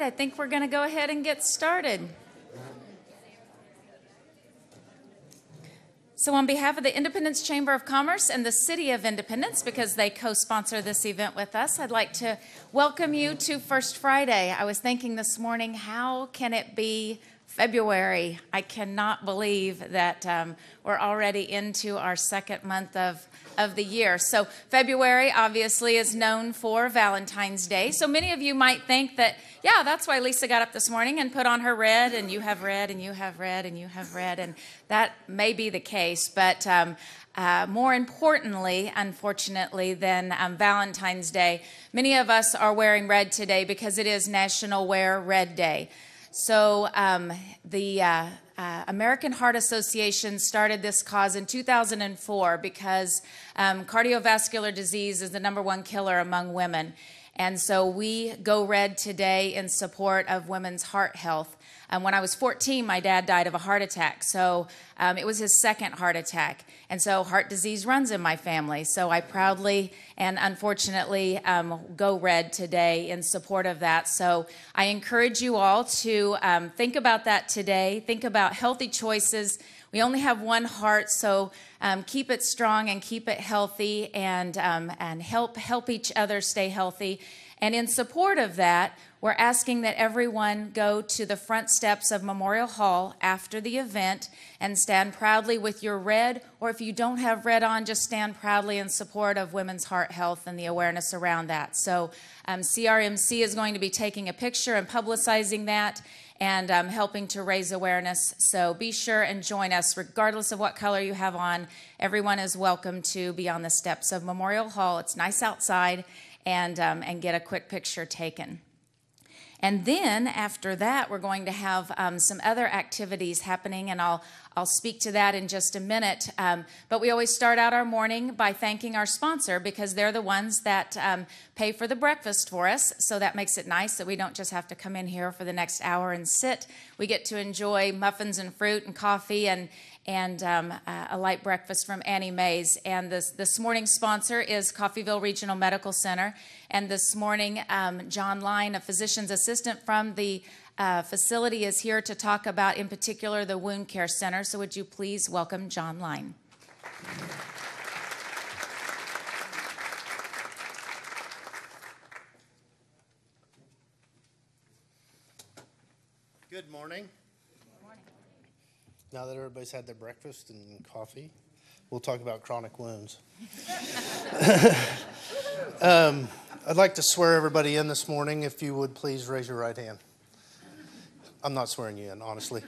right, I think we're going to go ahead and get started. So on behalf of the Independence Chamber of Commerce and the City of Independence, because they co-sponsor this event with us, I'd like to welcome you to First Friday. I was thinking this morning, how can it be February? I cannot believe that we're already into our second month of the year. So February obviously is known for Valentine's Day. So many of you might think that, yeah, that's why Lisa got up this morning and put on her red, and you have red, and you have red, and you have red, and that may be the case. But more importantly, unfortunately, than Valentine's Day, many of us are wearing red today because it is National Wear Red Day. So the American Heart Association started this cause in 2004 because cardiovascular disease is the #1 killer among women. And so we go red today in support of women's heart health. When I was 14, my dad died of a heart attack. So it was his second heart attack. And so heart disease runs in my family. So I proudly and unfortunately go red today in support of that. So I encourage you all to think about that today. Think about healthy choices. We only have one heart, so keep it strong and keep it healthy, and help each other stay healthy. And in support of that, we're asking that everyone go to the front steps of Memorial Hall after the event and stand proudly with your red, or if you don't have red on, just stand proudly in support of women's heart health and the awareness around that. So CRMC is going to be taking a picture and publicizing that, and helping to raise awareness. So be sure and join us, regardless of what color you have on. Everyone is welcome to be on the steps of Memorial Hall. It's nice outside, and get a quick picture taken. And then after that, we're going to have some other activities happening, and I'll speak to that in just a minute. But we always start out our morning by thanking our sponsor, because they're the ones that pay for the breakfast for us. So that makes it nice that we don't just have to come in here for the next hour and sit. We get to enjoy muffins and fruit and coffee and a light breakfast from Annie Mae's. And this morning's sponsor is Coffeyville Regional Medical Center. And this morning, John Line, a physician's assistant from the facility, is here to talk about, in particular, the Wound Care Center. So would you please welcome John Line. Good morning. Now that everybody's had their breakfast and coffee, we'll talk about chronic wounds. I'd like to swear everybody in this morning. If you would please raise your right hand. I'm not swearing you in, honestly.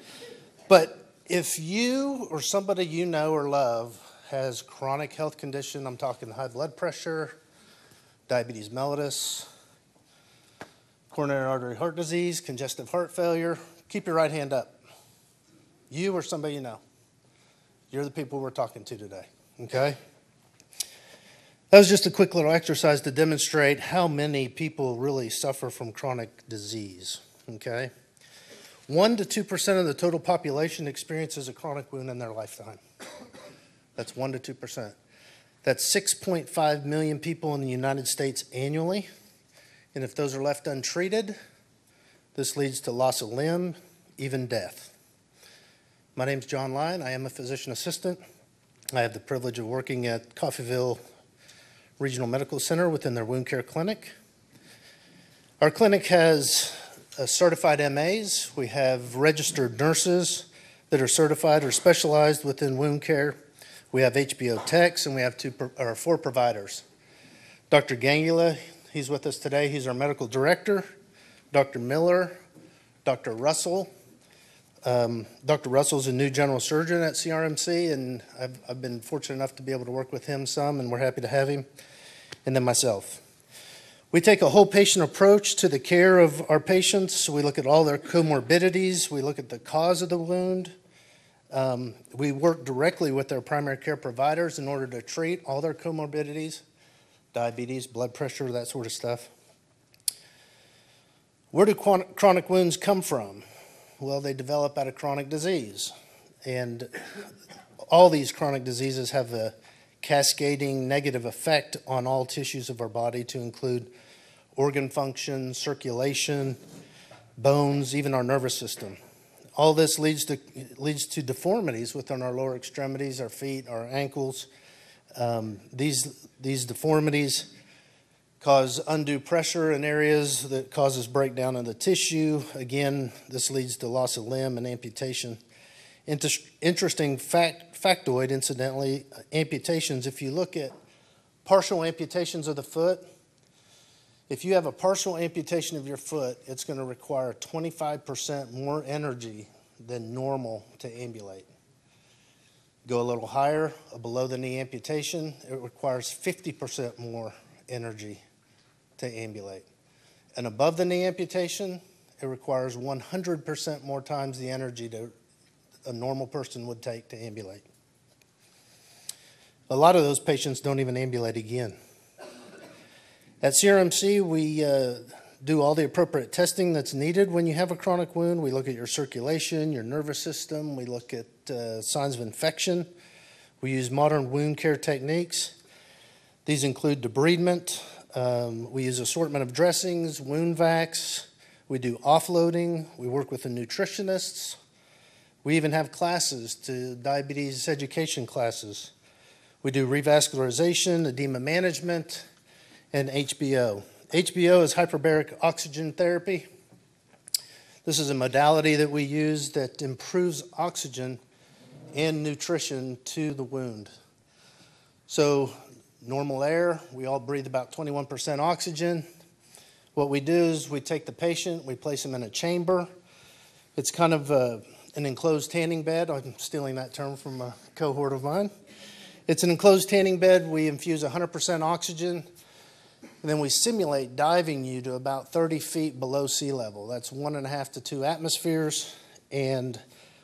But if you or somebody you know or love has chronic health condition, I'm talking high blood pressure, diabetes mellitus, coronary artery heart disease, congestive heart failure, keep your right hand up. You or somebody you know. You're the people we're talking to today, okay? That was just a quick little exercise to demonstrate how many people really suffer from chronic disease, okay? 1 to 2% of the total population experiences a chronic wound in their lifetime. That's 1 to 2%. That's 6.5 million people in the United States annually. And if those are left untreated, this leads to loss of limb, even death. My name's John Line. I am a physician assistant. I have the privilege of working at Coffeyville Regional Medical Center within their wound care clinic. Our clinic has certified MAs. We have registered nurses that are certified or specialized within wound care. We have HBO techs, and we have 4 providers. Dr. Gangula, he's with us today. He's our medical director. Dr. Miller, Dr. Russell. Dr. Russell's a new general surgeon at CRMC, and I've been fortunate enough to be able to work with him some, and we're happy to have him, and then myself. We take a whole patient approach to the care of our patients. So we look at all their comorbidities. We look at the cause of the wound. We work directly with their primary care providers in order to treat all their comorbidities, diabetes, blood pressure, that sort of stuff. Where do chronic wounds come from? Well, they develop out of chronic disease. And all these chronic diseases have a cascading negative effect on all tissues of our body, to include organ function, circulation, bones, even our nervous system. All this leads to deformities within our lower extremities, our feet, our ankles. These deformities cause undue pressure in areas that causes breakdown of the tissue. Again, this leads to loss of limb and amputation. Interesting factoid, incidentally, amputations. If you look at partial amputations of the foot, if you have a partial amputation of your foot, it's going to require 25% more energy than normal to ambulate. Go a little higher, a below-the-knee amputation, it requires 50% more energy to ambulate. An above-the-knee amputation, it requires 100% more times the energy that a normal person would take to ambulate. A lot of those patients don't even ambulate again. At CRMC, we do all the appropriate testing that's needed when you have a chronic wound. We look at your circulation, your nervous system. We look at signs of infection. We use modern wound care techniques. These include debridement. We use assortment of dressings, wound vacs. We do offloading. We work with the nutritionists. We even have classes to diabetes education classes. We do revascularization, edema management, and HBO. HBO is hyperbaric oxygen therapy. This is a modality that we use that improves oxygen and nutrition to the wound. So normal air, we all breathe about 21% oxygen. What we do is we take the patient, we place them in a chamber. It's kind of an enclosed tanning bed. I'm stealing that term from a cohort of mine. It's an enclosed tanning bed. We infuse 100% oxygen. And then we simulate diving you to about 30 feet below sea level. That's 1.5 to 2 atmospheres. And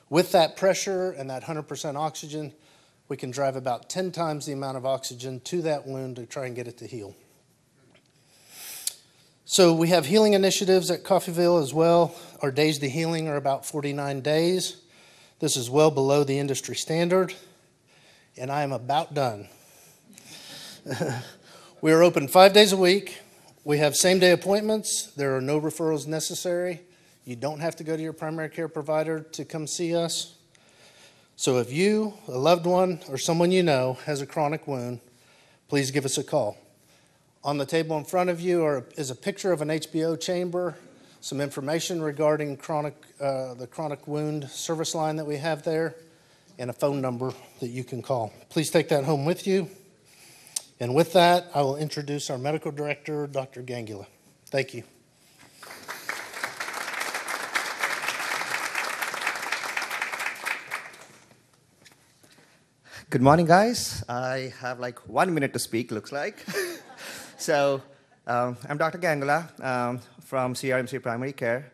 with that pressure and that 100% oxygen, we can drive about 10 times the amount of oxygen to that wound to try and get it to heal. So we have healing initiatives at Coffeyville as well. Our days to healing are about 49 days. This is well below the industry standard. And I am about done. We are open 5 days a week. We have same-day appointments. There are no referrals necessary. You don't have to go to your primary care provider to come see us. So if you, a loved one, or someone you know has a chronic wound, please give us a call. On the table in front of you is a picture of an HBO chamber, some information regarding the chronic wound service line that we have there, and a phone number that you can call. Please take that home with you. And with that, I will introduce our medical director, Dr. Gangula. Thank you. Good morning, guys. I have like 1 minute to speak, looks like. So I'm Dr. Gangula from CRMC Primary Care.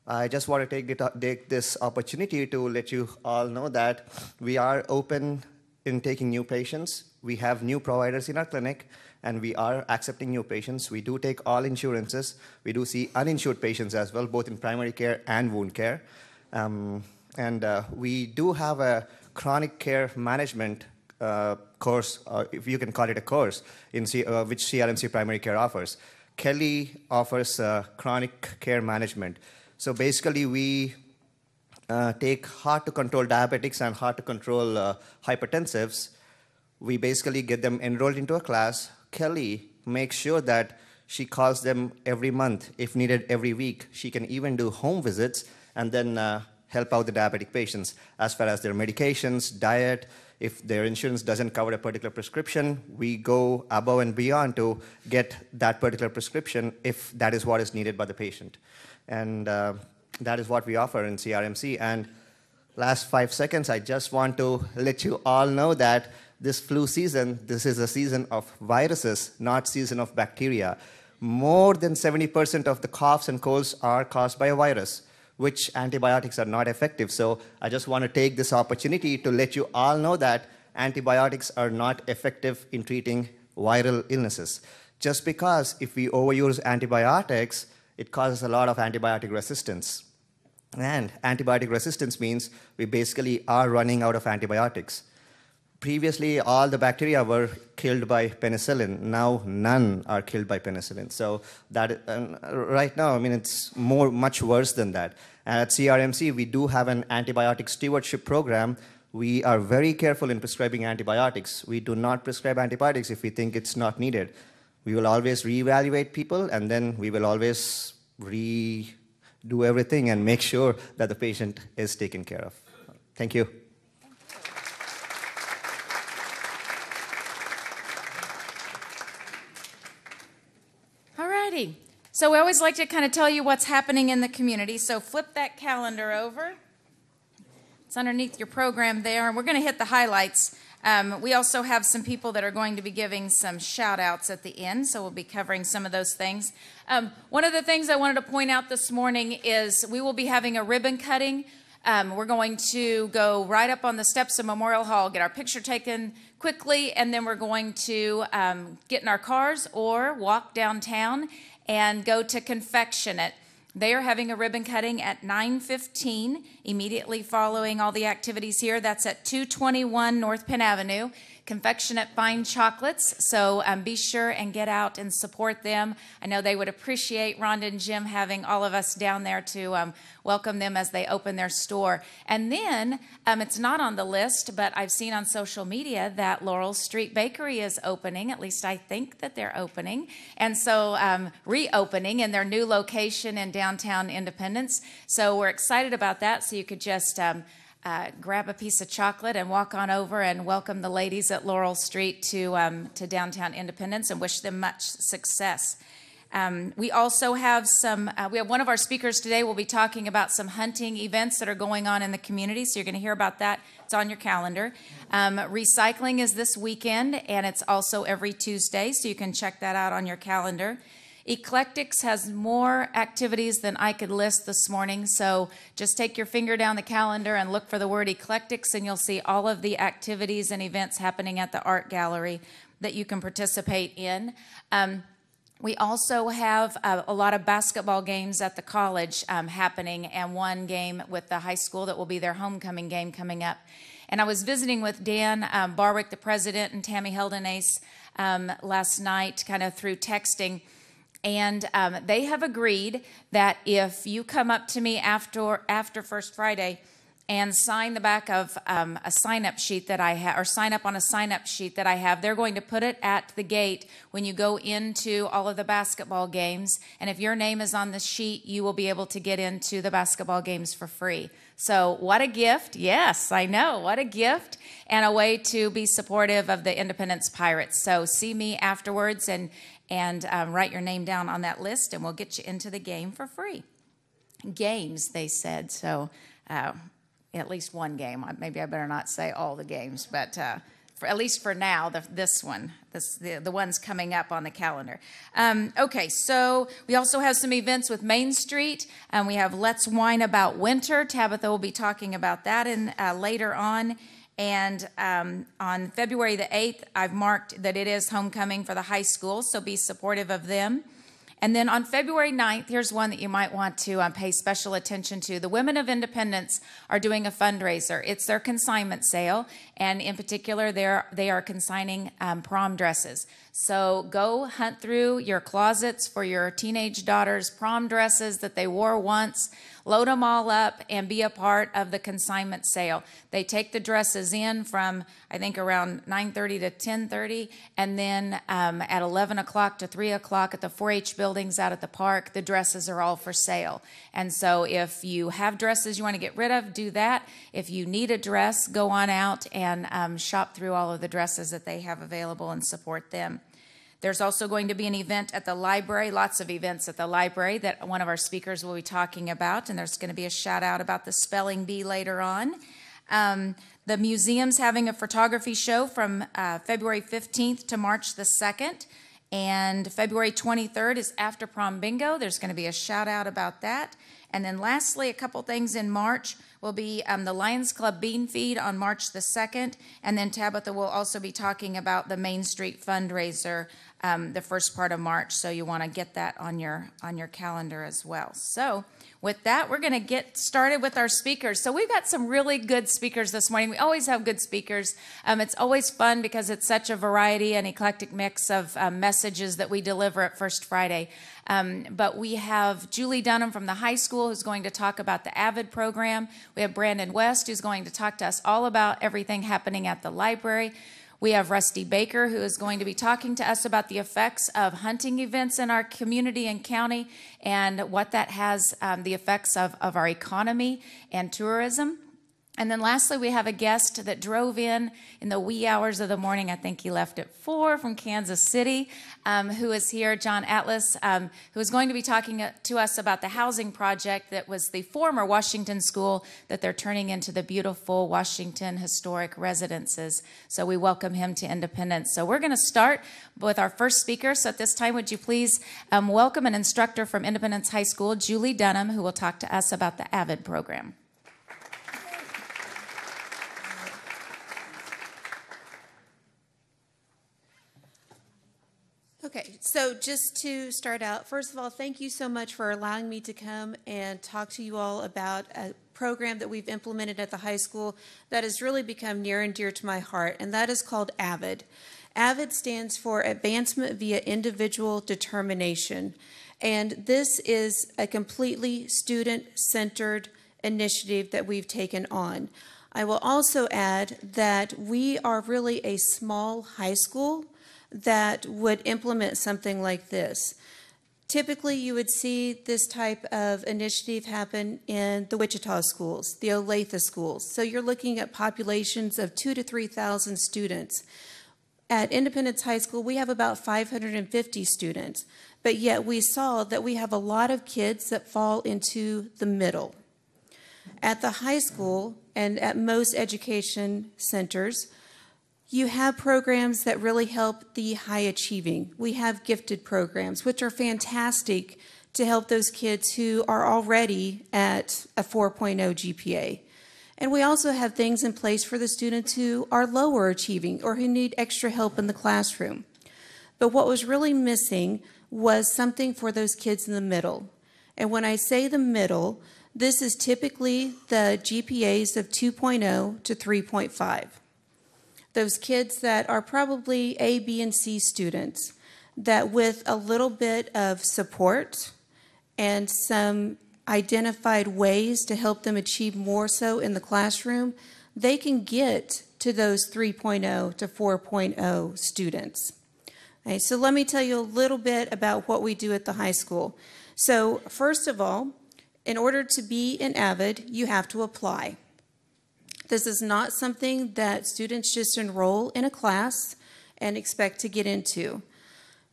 I just want to take this opportunity to let you all know that we are open in taking new patients. We have new providers in our clinic, and we are accepting new patients. We do take all insurances. We do see uninsured patients as well, both in primary care and wound care. We do have a chronic care management course, if you can call it a course, which CRMC Primary Care offers. Kelly offers chronic care management. So basically, we take hard-to-control diabetics and hard-to-control hypertensives. We basically get them enrolled into a class. Kelly makes sure that she calls them every month, if needed every week. She can even do home visits and then help out the diabetic patients as far as their medications, diet. If their insurance doesn't cover a particular prescription, we go above and beyond to get that particular prescription if that is what is needed by the patient. And that is what we offer in CRMC. And last 5 seconds, I just want to let you all know that this flu season, this is a season of viruses, not season of bacteria. More than 70% of the coughs and colds are caused by a virus, which antibiotics are not effective. So I just want to take this opportunity to let you all know that antibiotics are not effective in treating viral illnesses. Just because if we overuse antibiotics, it causes a lot of antibiotic resistance. And antibiotic resistance means we basically are running out of antibiotics. previously, all the bacteria were killed by penicillin. Now, none are killed by penicillin. So that right now, I mean, it's much worse than that. And at CRMC, we do have an antibiotic stewardship program. We are very careful in prescribing antibiotics. We do not prescribe antibiotics if we think it's not needed. We will always reevaluate people, and then we will always redo everything and make sure that the patient is taken care of. Thank you. So we always like to kind of tell you what's happening in the community. So flip that calendar over. It's underneath your program there, and we're going to hit the highlights. We also have some people that are going to be giving some shout-outs at the end, so we'll be covering some of those things. One of the things I wanted to point out this morning is we will be having a ribbon cutting. We're going to go right up on the steps of Memorial Hall, get our picture taken quickly, and then we're going to get in our cars or walk downtown and go to Confectionate. They are having a ribbon cutting at 9:15, immediately following all the activities here. That's at 221 North Penn Avenue. Confectionate Fine Chocolates, so be sure and get out and support them. I know they would appreciate Rhonda and Jim having all of us down there to welcome them as they open their store. And then, it's not on the list, but I've seen on social media that Laurel Street Bakery is opening, at least I think that they're opening, and so reopening in their new location in downtown Independence. So we're excited about that, so you could just grab a piece of chocolate and walk on over and welcome the ladies at Laurel Street to downtown Independence and wish them much success. We also have we have one of our speakers today will be talking about some hunting events that are going on in the community, so you're going to hear about that. It's on your calendar. Recycling is this weekend, and it's also every Tuesday, so you can check that out on your calendar. Eclectic has more activities than I could list this morning, so just take your finger down the calendar and look for the word Eclectic, and you'll see all of the activities and events happening at the art gallery that you can participate in. We also have a lot of basketball games at the college happening, and one game with the high school that will be their homecoming game coming up. And I was visiting with Dan Barwick, the president, and Tammy Heldenace last night, kind of through texting. And they have agreed that if you come up to me after First Friday and sign the back of a sign-up sheet that I have, or sign up on a sign-up sheet that I have, they're going to put it at the gate when you go into all of the basketball games. And if your name is on the sheet, you will be able to get into the basketball games for free. So what a gift. Yes, I know. What a gift, and a way to be supportive of the Independence Pirates. So see me afterwards and write your name down on that list, and we'll get you into the game for free. Games, they said, so at least one game. Maybe I better not say all the games, but at least for now, the one's coming up on the calendar. Okay, so we also have some events with Main Street. We have Let's Whine About Winter. Tabitha will be talking about that later on. And on February the 8th, I've marked that it is homecoming for the high school, so be supportive of them. And then on February 9th, here's one that you might want to pay special attention to. The Women of Independence are doing a fundraiser. It's their consignment sale, and in particular, they are consigning prom dresses. So go hunt through your closets for your teenage daughter's prom dresses that they wore once. Load them all up and be a part of the consignment sale. They take the dresses in from, I think, around 9:30 to 10:30, and then at 11 o'clock to 3 o'clock at the 4-H buildings out at the park, the dresses are all for sale. And so if you have dresses you want to get rid of, do that. If you need a dress, go on out and shop through all of the dresses that they have available and support them. There's also going to be an event at the library, lots of events at the library that one of our speakers will be talking about, and there's going to be a shout out about the spelling bee later on. The museum's having a photography show from February 15th to March the 2nd, and February 23rd is After Prom Bingo. There's going to be a shout out about that. And then lastly, a couple things in March will be the Lions Club Bean Feed on March the 2nd, and then Tabitha will also be talking about the Main Street fundraiser the first part of March, so you want to get that on your calendar as well. So with that, we're going to get started with our speakers. So we've got some really good speakers this morning. We always have good speakers. It's always fun because it's such a variety and eclectic mix of messages that we deliver at First Friday. But we have Julie Dunham from the high school who's going to talk about the Avid program. We have Brandon West who's going to talk to us all about everything happening at the library. We have Rusty Baker, who is going to be talking to us about the effects of hunting events in our community and county and what that has, the effects of our economy and tourism. And then lastly, we have a guest that drove in the wee hours of the morning. I think he left at 4 from Kansas City, who is here, John Atlas, who is going to be talking to us about the housing project that was the former Washington school that they're turning into the beautiful Washington historic residences. So we welcome him to Independence. So we're going to start with our first speaker. So at this time, would you please welcome an instructor from Independence High School, Julie Dunham, who will talk to us about the Avid program. Okay, so just to start out, first of all, thank you so much for allowing me to come and talk to you all about a program that we've implemented at the high school that has really become near and dear to my heart, and that is called Avid. Avid stands for Advancement via Individual Determination, and this is a completely student-centered initiative that we've taken on. I will also add that we are really a small high school that would implement something like this. Typically, you would see this type of initiative happen in the Wichita schools, the Olathe schools. So you're looking at populations of 2,000 to 3,000 students. At Independence High School, we have about 550 students, but yet we saw that we have a lot of kids that fall into the middle. At the high school and at most education centers, you have programs that really help the high achieving. We have gifted programs, which are fantastic to help those kids who are already at a 4.0 GPA. And we also have things in place for the students who are lower achieving or who need extra help in the classroom. But what was really missing was something for those kids in the middle. And when I say the middle, this is typically the GPAs of 2.0 to 3.5. Those kids that are probably A, B, and C students, that with a little bit of support and some identified ways to help them achieve more so in the classroom, they can get to those 3.0 to 4.0 students. Okay, so let me tell you a little bit about what we do at the high school. So first of all, in order to be an Avid, you have to apply. This is not something that students just enroll in a class and expect to get into.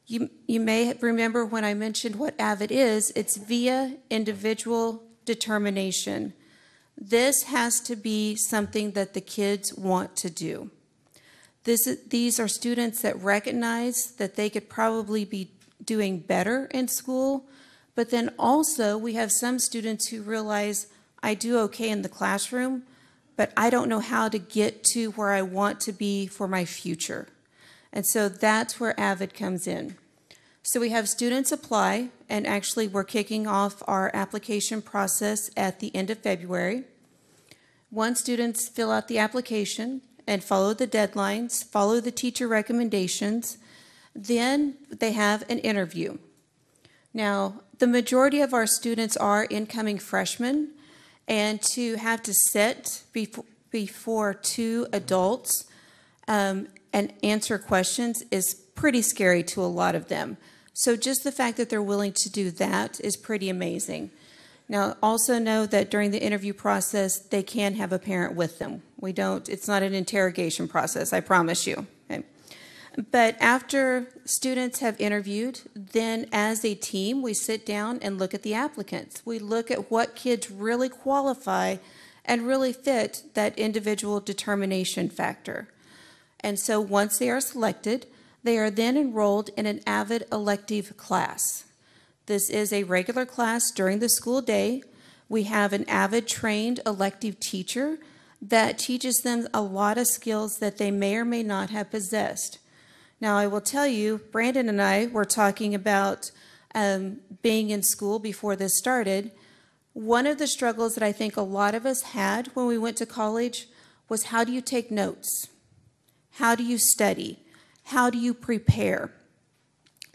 You may remember when I mentioned what Avid is, it's via individual determination. This has to be something that the kids want to do. These are students that recognize that they could probably be doing better in school, but then also we have some students who realize, I do okay in the classroom, but I don't know how to get to where I want to be for my future. And so that's where Avid comes in. So we have students apply, and actually we're kicking off our application process at the end of February. Once students fill out the application and follow the deadlines, follow the teacher recommendations, then they have an interview. Now, the majority of our students are incoming freshmen, and to have to sit before two adults and answer questions is pretty scary to a lot of them. So just the fact that they're willing to do that is pretty amazing. Now, also know that during the interview process, they can have a parent with them. It's not an interrogation process, I promise you. Okay? But after students have interviewed, then as a team, we sit down and look at the applicants. We look at what kids really qualify and really fit that individual determination factor. And so once they are selected, they are then enrolled in an Avid elective class. This is a regular class during the school day. We have an Avid trained elective teacher that teaches them a lot of skills that they may or may not have possessed. Now, I will tell you, Brandon and I were talking about being in school before this started. One of the struggles that I think a lot of us had when we went to college was, how do you take notes? How do you study? How do you prepare?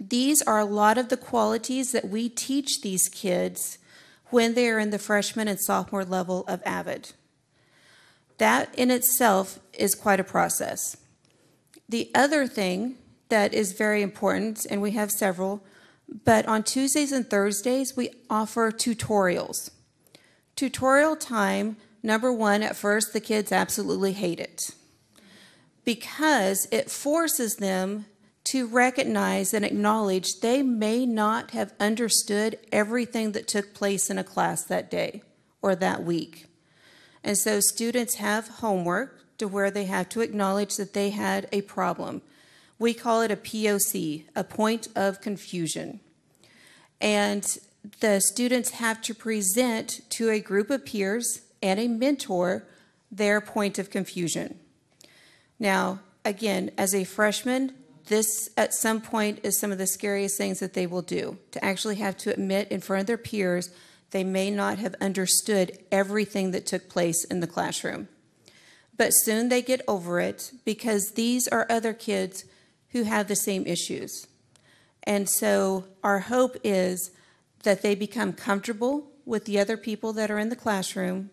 These are a lot of the qualities that we teach these kids when they are in the freshman and sophomore level of Avid. That in itself is quite a process. The other thing that is very important, and we have several, but on Tuesdays and Thursdays, we offer tutorials. Tutorial time, number one, at first, the kids absolutely hate it because it forces them to recognize and acknowledge they may not have understood everything that took place in a class that day or that week. And so students have homework to where they have to acknowledge that they had a problem. We call it a POC, a point of confusion. And the students have to present to a group of peers and a mentor their point of confusion. Now, again, as a freshman, this at some point is some of the scariest things that they will do, to actually have to admit in front of their peers they may not have understood everything that took place in the classroom. But soon they get over it because these are other kids who have the same issues. And so our hope is that they become comfortable with the other people that are in the classroom,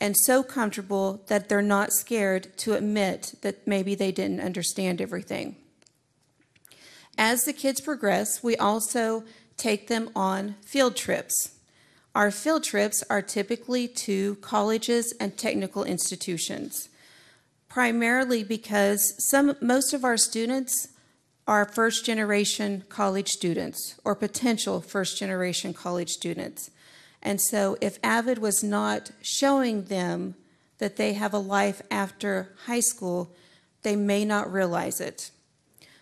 and so comfortable that they're not scared to admit that maybe they didn't understand everything. As the kids progress, we also take them on field trips. Our field trips are typically to colleges and technical institutions, primarily because most of our students are first-generation college students or potential first-generation college students. And so if Avid was not showing them that they have a life after high school, they may not realize it.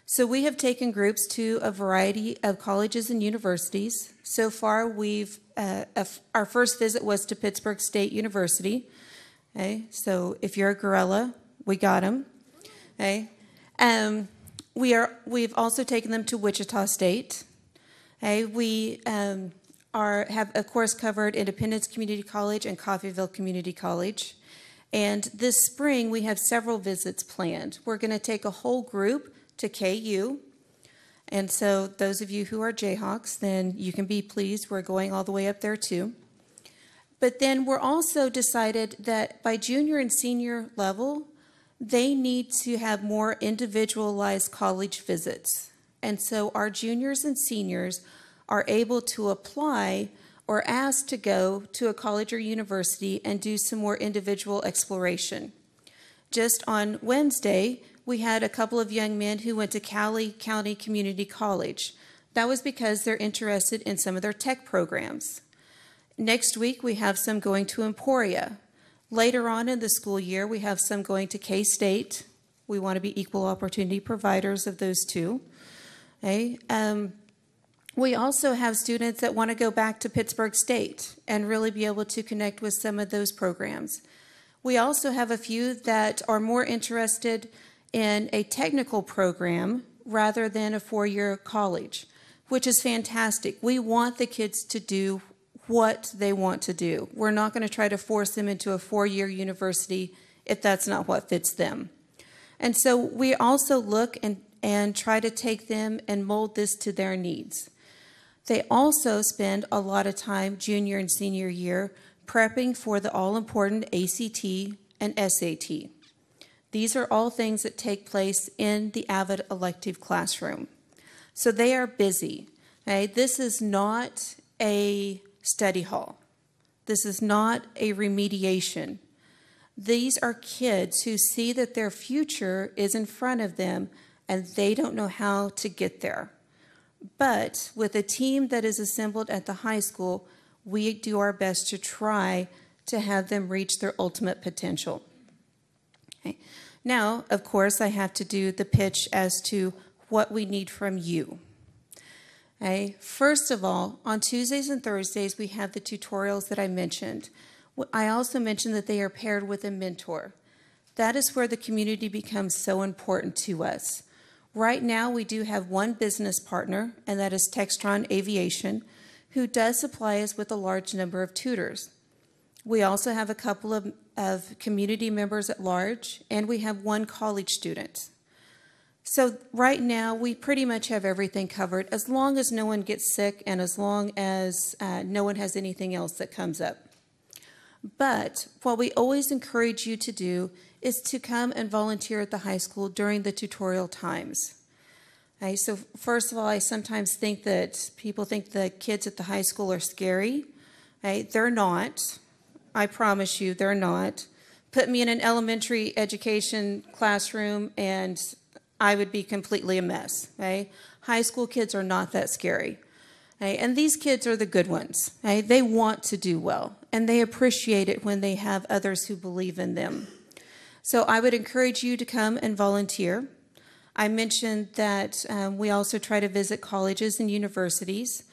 So we have taken groups to a variety of colleges and universities. So far, our first visit was to Pittsburgh State University. Okay, so if you're a gorilla, we got them. Okay, we've also taken them to Wichita State. Okay, we have of course covered Independence Community College and Coffeyville Community College. And this spring, we have several visits planned. We're going to take a whole group to KU. And so those of you who are Jayhawks, then you can be pleased. We're going all the way up there too. But then we're also decided that by junior and senior level, they need to have more individualized college visits. And so our juniors and seniors are able to apply or ask to go to a college or university and do some more individual exploration. Just on Wednesday, we had a couple of young men who went to Cali County Community College. That was because they're interested in some of their tech programs. Next week, we have some going to Emporia. Later on in the school year, we have some going to K-State. We want to be equal opportunity providers of those two. Okay. We also have students that want to go back to Pittsburgh State and really be able to connect with some of those programs. We also have a few that are more interested in a technical program rather than a four-year college, which is fantastic. We want the kids to do what they want to do. We're not going to try to force them into a four-year university if that's not what fits them. And so we also look and try to take them and mold this to their needs. They also spend a lot of time junior and senior year prepping for the all-important ACT and SAT. These are all things that take place in the Avid elective classroom. So they are busy. Okay? This is not a study hall. This is not a remediation. These are kids who see that their future is in front of them and they don't know how to get there. But with a team that is assembled at the high school, we do our best to try to have them reach their ultimate potential. Okay. Now, of course, I have to do the pitch as to what we need from you. Okay. First of all, on Tuesdays and Thursdays, we have the tutorials that I mentioned. I also mentioned that they are paired with a mentor. That is where the community becomes so important to us. Right now, we do have one business partner, and that is Textron Aviation, who does supply us with a large number of tutors. We also have a couple of community members at large, and we have one college student. So right now, we pretty much have everything covered, as long as no one gets sick and as long as no one has anything else that comes up. But what we always encourage you to do is to come and volunteer at the high school during the tutorial times. Okay, so first of all, I sometimes think that people think the kids at the high school are scary. Okay, they're not. I promise you, they're not. Put me in an elementary education classroom and I would be completely a mess. Okay? High school kids are not that scary. Okay? And these kids are the good ones. Okay? They want to do well, and they appreciate it when they have others who believe in them. So I would encourage you to come and volunteer. I mentioned that we also try to visit colleges and universities.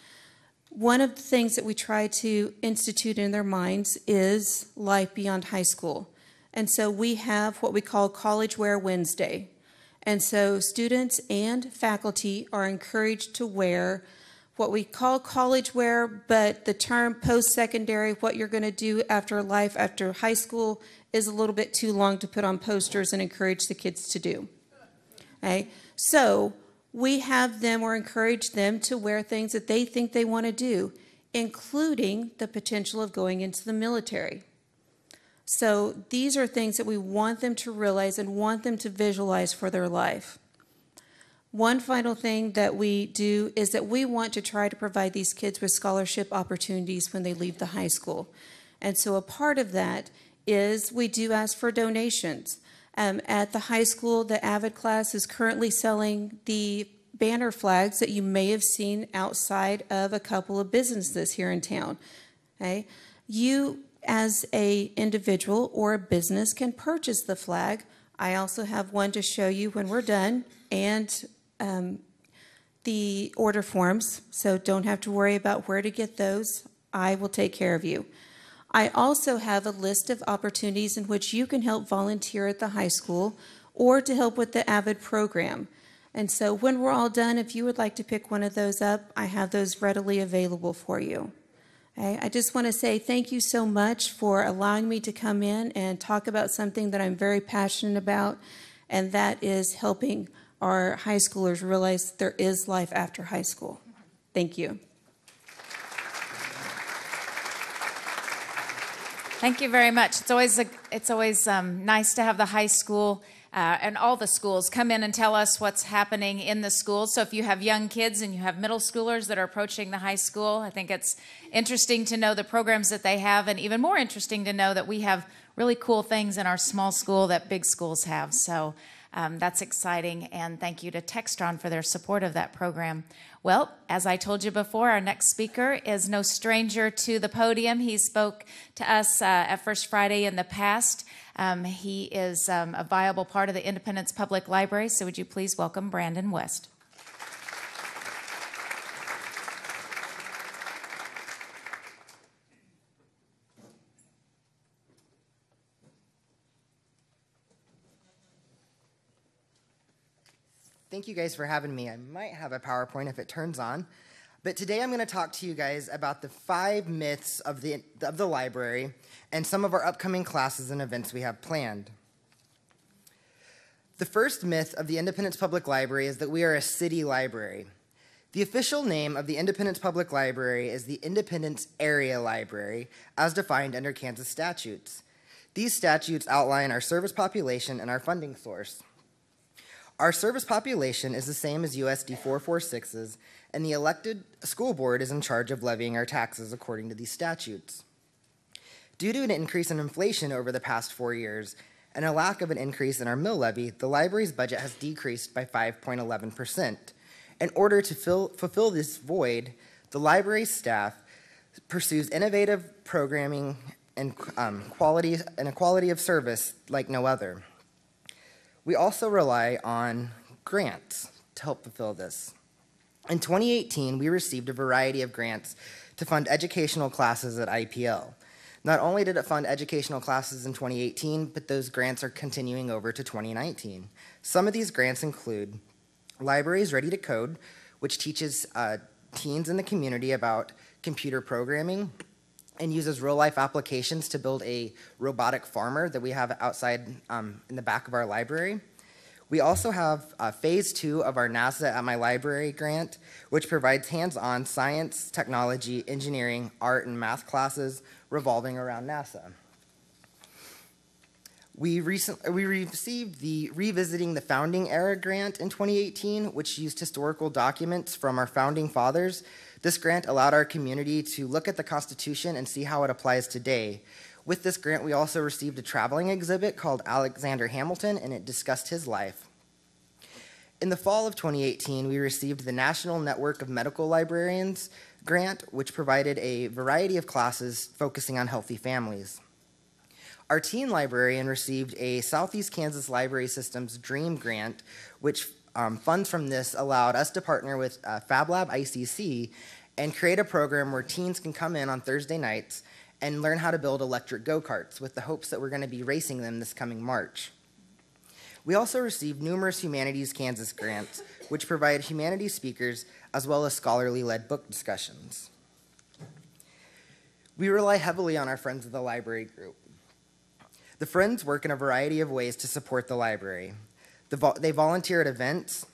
One of the things that we try to institute in their minds is life beyond high school. And so we have what we call College Wear Wednesday. And so students and faculty are encouraged to wear what we call college wear, but the term post-secondary, what you're going to do after life after high school, is a little bit too long to put on posters and encourage the kids to do. Okay? So we have them or encourage them to wear things that they think they want to do, including the potential of going into the military. So these are things that we want them to realize and want them to visualize for their life. One final thing that we do is that we want to try to provide these kids with scholarship opportunities when they leave the high school. And so a part of that is we do ask for donations. At the high school, the Avid class is currently selling the banner flags that you may have seen outside of a couple of businesses here in town. Okay? You, as an individual or a business, can purchase the flag. I also have one to show you when we're done, and the order forms, so don't have to worry about where to get those. I will take care of you. I also have a list of opportunities in which you can help volunteer at the high school or to help with the Avid program. And so when we're all done, if you would like to pick one of those up, I have those readily available for you. Okay? I just want to say thank you so much for allowing me to come in and talk about something that I'm very passionate about, and that is helping our high schoolers realize there is life after high school. Thank you. Thank you very much. It's always nice to have the high school and all the schools come in and tell us what's happening in the schools. So if you have young kids and you have middle schoolers that are approaching the high school, I think it's interesting to know the programs that they have, and even more interesting to know that we have really cool things in our small school that big schools have. So that's exciting, and thank you to Textron for their support of that program. Well, as I told you before, our next speaker is no stranger to the podium. He spoke to us at First Friday in the past. He is a viable part of the Independence Public Library, so would you please welcome Brandon West. Thank you guys for having me. I might have a PowerPoint if it turns on. But today I'm going to talk to you guys about the 5 myths of the library and some of our upcoming classes and events we have planned. The first myth of the Independence Public Library is that we are a city library. The official name of the Independence Public Library is the Independence Area Library, as defined under Kansas statutes. These statutes outline our service population and our funding source. Our service population is the same as USD 446's, and the elected school board is in charge of levying our taxes according to these statutes. Due to an increase in inflation over the past 4 years and a lack of an increase in our mill levy, the library's budget has decreased by 5.11%. In order to fulfill this void, the library staff pursues innovative programming and a quality of service like no other. We also rely on grants to help fulfill this. In 2018, we received a variety of grants to fund educational classes at IPL. Not only did it fund educational classes in 2018, but those grants are continuing over to 2019. Some of these grants include Libraries Ready to Code, which teaches teens in the community about computer programming and uses real-life applications to build a robotic farmer that we have outside in the back of our library. We also have phase 2 of our NASA at My Library grant, which provides hands-on science, technology, engineering, art, and math classes revolving around NASA. We received the Revisiting the Founding Era grant in 2018, which used historical documents from our founding fathers. This grant allowed our community to look at the Constitution and see how it applies today. With this grant, we also received a traveling exhibit called Alexander Hamilton, and it discussed his life. In the fall of 2018, we received the National Network of Medical Librarians grant, which provided a variety of classes focusing on healthy families. Our teen librarian received a Southeast Kansas Library System's DREAM grant, which funds from this allowed us to partner with FabLab ICC and create a program where teens can come in on Thursday nights and learn how to build electric go-karts with the hopes that we're going to be racing them this coming March. We also received numerous Humanities Kansas grants, which provide humanities speakers as well as scholarly-led book discussions. We rely heavily on our Friends of the Library group. The Friends work in a variety of ways to support the library. They volunteer at events,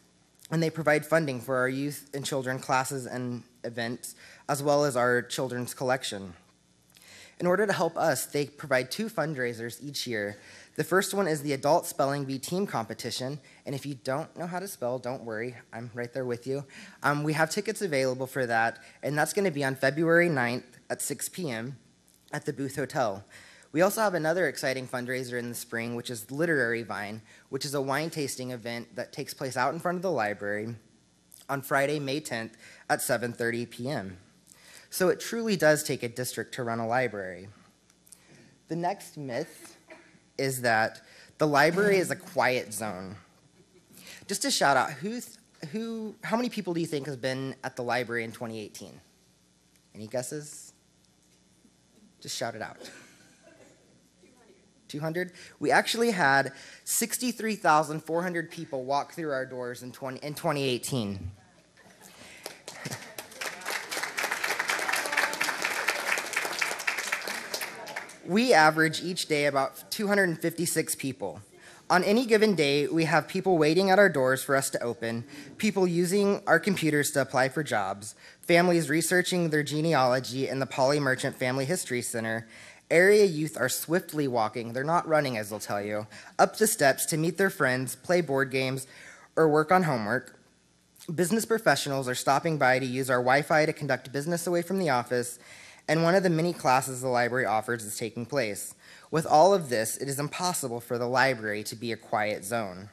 and they provide funding for our youth and children classes and events, as well as our children's collection. In order to help us, they provide 2 fundraisers each year. The first one is the Adult Spelling Bee Team Competition, and if you don't know how to spell, don't worry, I'm right there with you. We have tickets available for that, and that's going to be on February 9th at 6 p.m. at the Booth Hotel. We also have another exciting fundraiser in the spring, which is Literary Vine, which is a wine tasting event that takes place out in front of the library on Friday, May 10th at 7:30 p.m. So it truly does take a district to run a library. The next myth is that the library is a quiet zone. Just a shout out, how many people do you think has been at the library in 2018? Any guesses? Just shout it out. 200? We actually had 63,400 people walk through our doors in 2018. We average each day about 256 people. On any given day, we have people waiting at our doors for us to open, people using our computers to apply for jobs, families researching their genealogy in the Polly Merchant Family History Center. Area youth are swiftly walking, they're not running as they'll tell you, up the steps to meet their friends, play board games, or work on homework. Business professionals are stopping by to use our Wi-Fi to conduct business away from the office, and one of the many classes the library offers is taking place. With all of this, it is impossible for the library to be a quiet zone.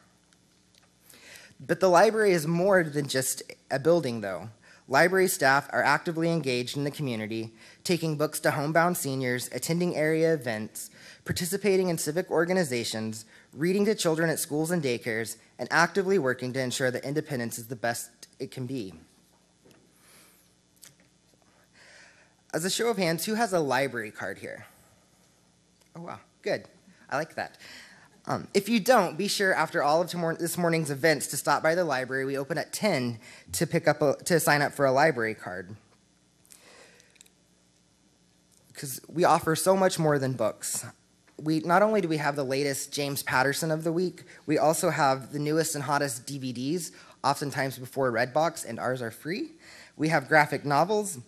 But the library is more than just a building, though. Library staff are actively engaged in the community, taking books to homebound seniors, attending area events, participating in civic organizations, reading to children at schools and daycares, and actively working to ensure that Independence is the best it can be. As a show of hands, who has a library card here? Oh, wow, good. I like that. If you don't, be sure after all of this morning's events to stop by the library. We open at 10 to sign up for a library card. Because we offer so much more than books. Not only do we have the latest James Patterson of the week, we also have the newest and hottest DVDs, oftentimes before Redbox, and ours are free. We have graphic novels.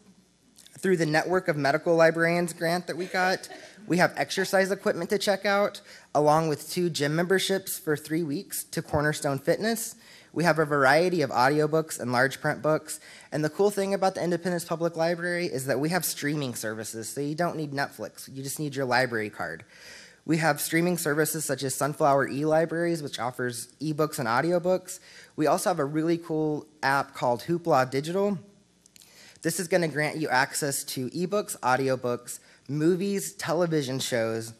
Through the Network of Medical Librarians grant that we got, we have exercise equipment to check out, along with 2 gym memberships for 3 weeks to Cornerstone Fitness. We have a variety of audiobooks and large print books. And the cool thing about the Independence Public Library is that we have streaming services, so you don't need Netflix. You just need your library card. We have streaming services such as Sunflower eLibraries, which offers ebooks and audiobooks. We also have a really cool app called Hoopla Digital. This is going to grant you access to ebooks, audiobooks, movies, television shows,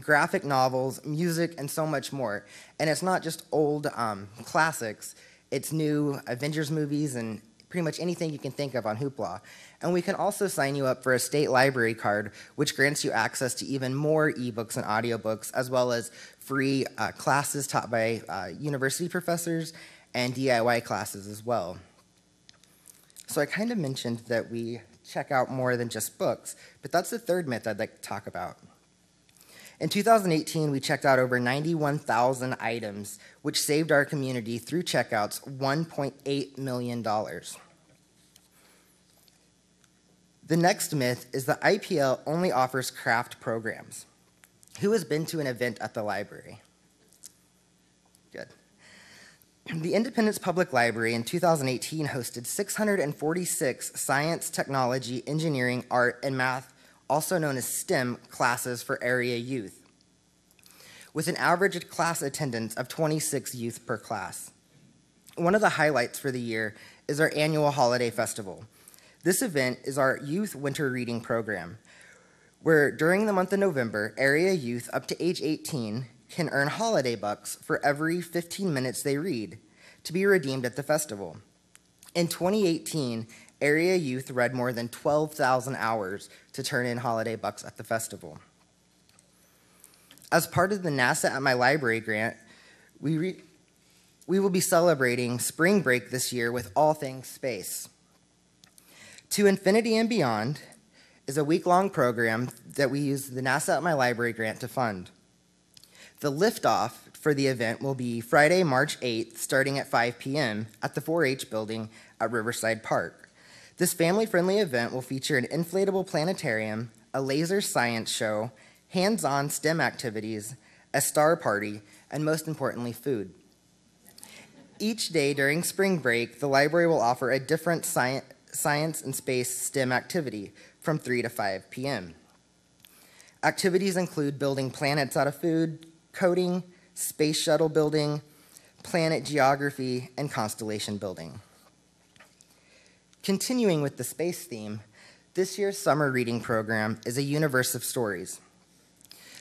graphic novels, music, and so much more. And it's not just old classics. It's new Avengers movies and pretty much anything you can think of on Hoopla. And we can also sign you up for a state library card, which grants you access to even more ebooks and audiobooks, as well as free classes taught by university professors and DIY classes as well. So I kind of mentioned that we check out more than just books, but that's the third myth I'd like to talk about. In 2018, we checked out over 91,000 items, which saved our community through checkouts $1.8 million. The next myth is that IPL only offers craft programs. Who has been to an event at the library? Good. The Independence Public Library in 2018 hosted 646 science, technology, engineering, art, and math, also known as STEM, classes for area youth, with an average class attendance of 26 youth per class. One of the highlights for the year is our annual holiday festival. This event is our youth winter reading program, where during the month of November, area youth up to age 18 can earn holiday bucks for every 15 minutes they read to be redeemed at the festival. In 2018, area youth read more than 12,000 hours to turn in holiday bucks at the festival. As part of the NASA at My Library grant, we will be celebrating spring break this year with all things space. To Infinity and Beyond is a week-long program that we use the NASA at My Library grant to fund. The liftoff for the event will be Friday, March 8th, starting at 5 p.m. at the 4-H building at Riverside Park. This family-friendly event will feature an inflatable planetarium, a laser science show, hands-on STEM activities, a star party, and most importantly, food. Each day during spring break, the library will offer a different science and space STEM activity from 3 to 5 p.m. Activities include building planets out of food, coding, space shuttle building, planet geography, and constellation building. Continuing with the space theme, this year's summer reading program is a universe of stories.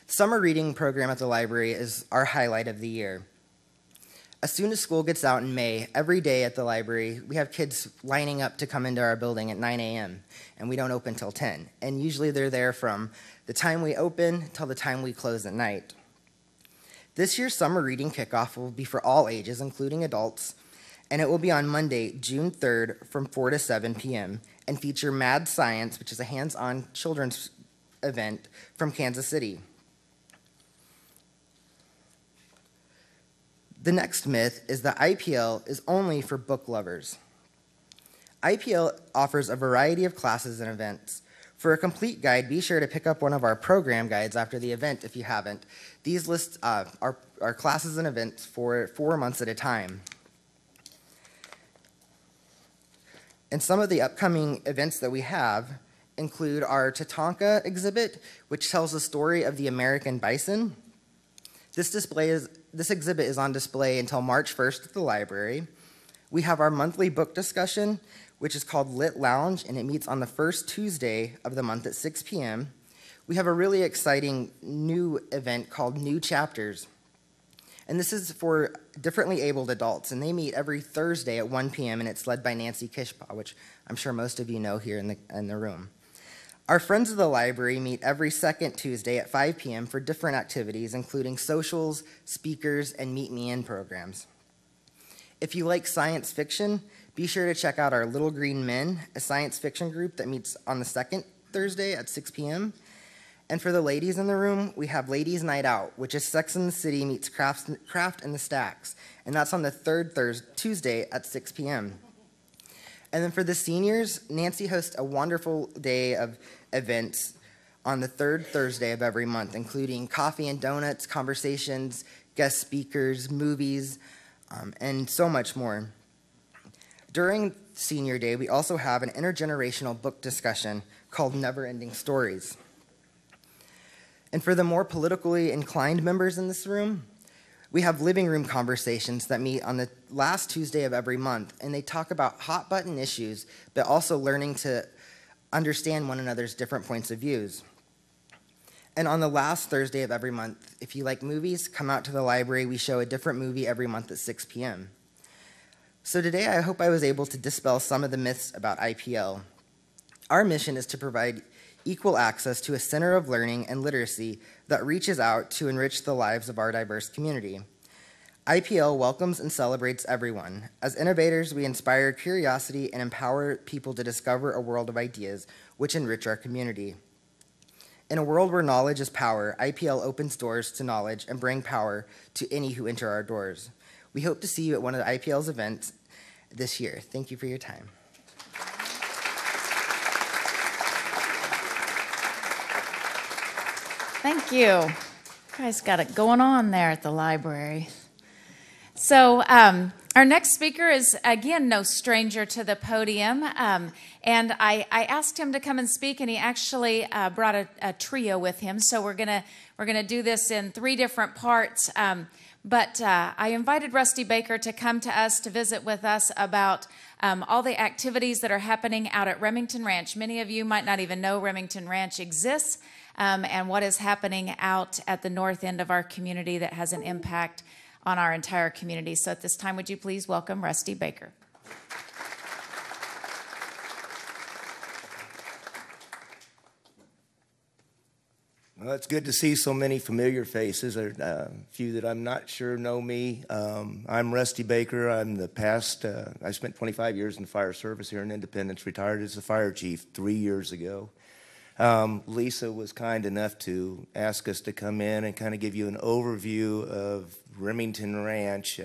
The summer reading program at the library is our highlight of the year. As soon as school gets out in May, every day at the library, we have kids lining up to come into our building at 9 a.m., and we don't open till 10. And usually they're there from the time we open till the time we close at night. This year's summer reading kickoff will be for all ages, including adults, and it will be on Monday, June 3rd from 4 to 7 p.m. and feature Mad Science, which is a hands-on children's event from Kansas City. The next myth is that IPL is only for book lovers. IPL offers a variety of classes and events. For a complete guide, be sure to pick up one of our program guides after the event if you haven't. These list our classes and events for 4 months at a time. And some of the upcoming events that we have include our Tatanka exhibit, which tells the story of the American bison. This exhibit is on display until March 1st at the library. We have our monthly book discussion, which is called Lit Lounge, and it meets on the first Tuesday of the month at 6 p.m. We have a really exciting new event called New Chapters, and this is for differently abled adults, and they meet every Thursday at 1 p.m., and it's led by Nancy Kishpa, which I'm sure most of you know here in the room. Our Friends of the Library meet every second Tuesday at 5 p.m. for different activities, including socials, speakers, and Meet Me In programs. If you like science fiction, be sure to check out our Little Green Men, a science fiction group that meets on the second Thursday at 6 p.m. And for the ladies in the room, we have Ladies Night Out, which is Sex and the City meets Craft and the Stacks, and that's on the third Tuesday at 6 p.m. And then for the seniors, Nancy hosts a wonderful day of events on the third Thursday of every month, including coffee and donuts, conversations, guest speakers, movies, and so much more. During Senior Day, we also have an intergenerational book discussion called Never Ending Stories. And for the more politically inclined members in this room, we have living room conversations that meet on the last Tuesday of every month, and they talk about hot button issues, but also learning to understand one another's different points of views. And on the last Thursday of every month, if you like movies, come out to the library. We show a different movie every month at 6 p.m. So today, I hope I was able to dispel some of the myths about IPL. Our mission is to provide equal access to a center of learning and literacy that reaches out to enrich the lives of our diverse community. IPL welcomes and celebrates everyone. As innovators, we inspire curiosity and empower people to discover a world of ideas which enrich our community. In a world where knowledge is power, IPL opens doors to knowledge and bring power to any who enter our doors. We hope to see you at one of the IPL's events this year. Thank you for your time. Thank you. You guys got it going on there at the library. So our next speaker is, again, no stranger to the podium. And I asked him to come and speak, and he actually brought a trio with him. So we're gonna do this in 3 different parts. But I invited Rusty Baker to come to us to visit with us about all the activities that are happening out at Remington Ranch. Many of you might not even know Remington Ranch exists, and what is happening out at the north end of our community that has an impact on our entire community. So at this time, would you please welcome Rusty Baker. Well, it's good to see so many familiar faces. There are a few that I'm not sure know me. I'm Rusty Baker. I'm the past, I spent 25 years in the fire service here in Independence, retired as a fire chief 3 years ago. Lisa was kind enough to ask us to come in and kind of give you an overview of Remington Ranch.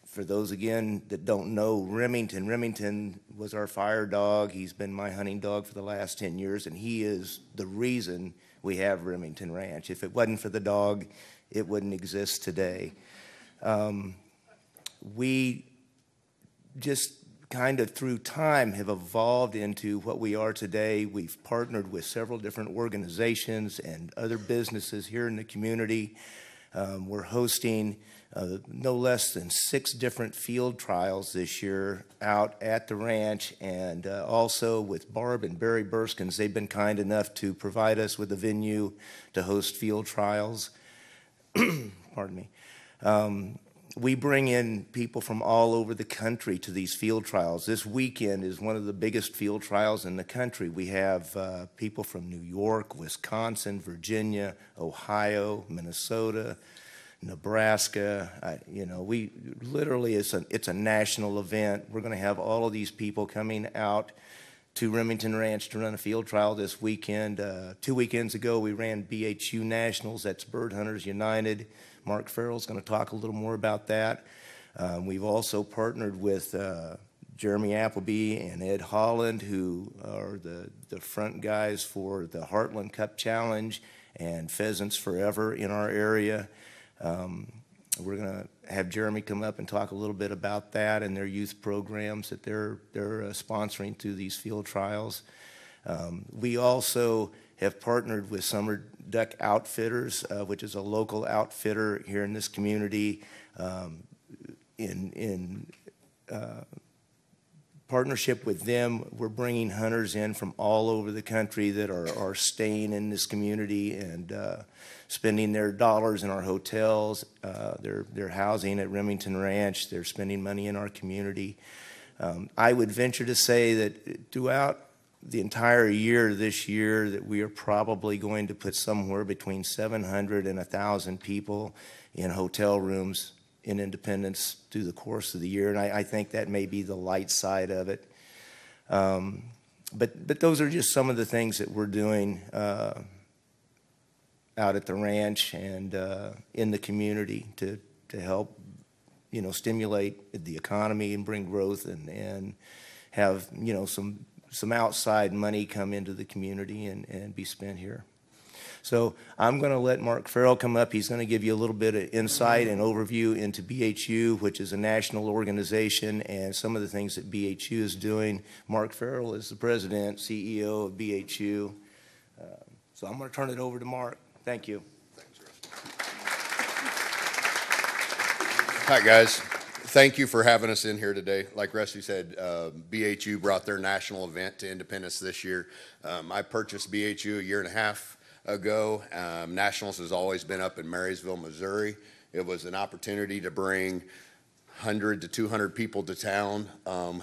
For those, again, that don't know Remington was our fire dog. He's been my hunting dog for the last 10 years, and he is the reason we have Remington Ranch. If it wasn't for the dog, it wouldn't exist today. We just kind of through time have evolved into what we are today. We've partnered with several different organizations and other businesses here in the community. We're hosting no less than 6 different field trials this year out at the ranch, and also with Barb and Barry Burskins. They've been kind enough to provide us with a venue to host field trials. Pardon me. We bring in people from all over the country to these field trials. This weekend is one of the biggest field trials in the country. We have people from New York, Wisconsin, Virginia, Ohio, Minnesota, Nebraska. We literally, it's a national event. We're going to have all of these people coming out to Remington Ranch to run a field trial this weekend. 2 weekends ago, we ran BHU Nationals. That's Bird Hunters United. Mark Farrell's going to talk a little more about that. We've also partnered with Jeremy Appleby and Ed Holland, who are the front guys for the Heartland Cup Challenge and Pheasants Forever in our area. We're going to have Jeremy come up and talk a little bit about that and their youth programs that they're sponsoring through these field trials. We also have partnered with Summer Duck Outfitters, which is a local outfitter here in this community. In partnership with them, we're bringing hunters in from all over the country that are staying in this community and spending their dollars in our hotels, their housing at Remington Ranch. They're spending money in our community. I would venture to say that throughout the entire year this year that we are probably going to put somewhere between 700 and 1,000 people in hotel rooms in Independence through the course of the year, and I think that may be the light side of it. But those are just some of the things that we're doing out at the ranch and in the community to help, stimulate the economy and bring growth and have, some outside money come into the community and be spent here. So I'm going to let Mark Farrell come up. He's going to give you a little bit of insight and overview into BHU, which is a national organization, and some of the things that BHU is doing. Mark Farrell is the president, CEO of BHU. So I'm going to turn it over to Mark. Thank you. Thanks, Rusty. Hi, guys. Thank you for having us in here today. Like Rusty said, BHU brought their national event to Independence this year. I purchased BHU a year and a half ago. Nationals has always been up in Marysville, Missouri. It was an opportunity to bring 100 to 200 people to town,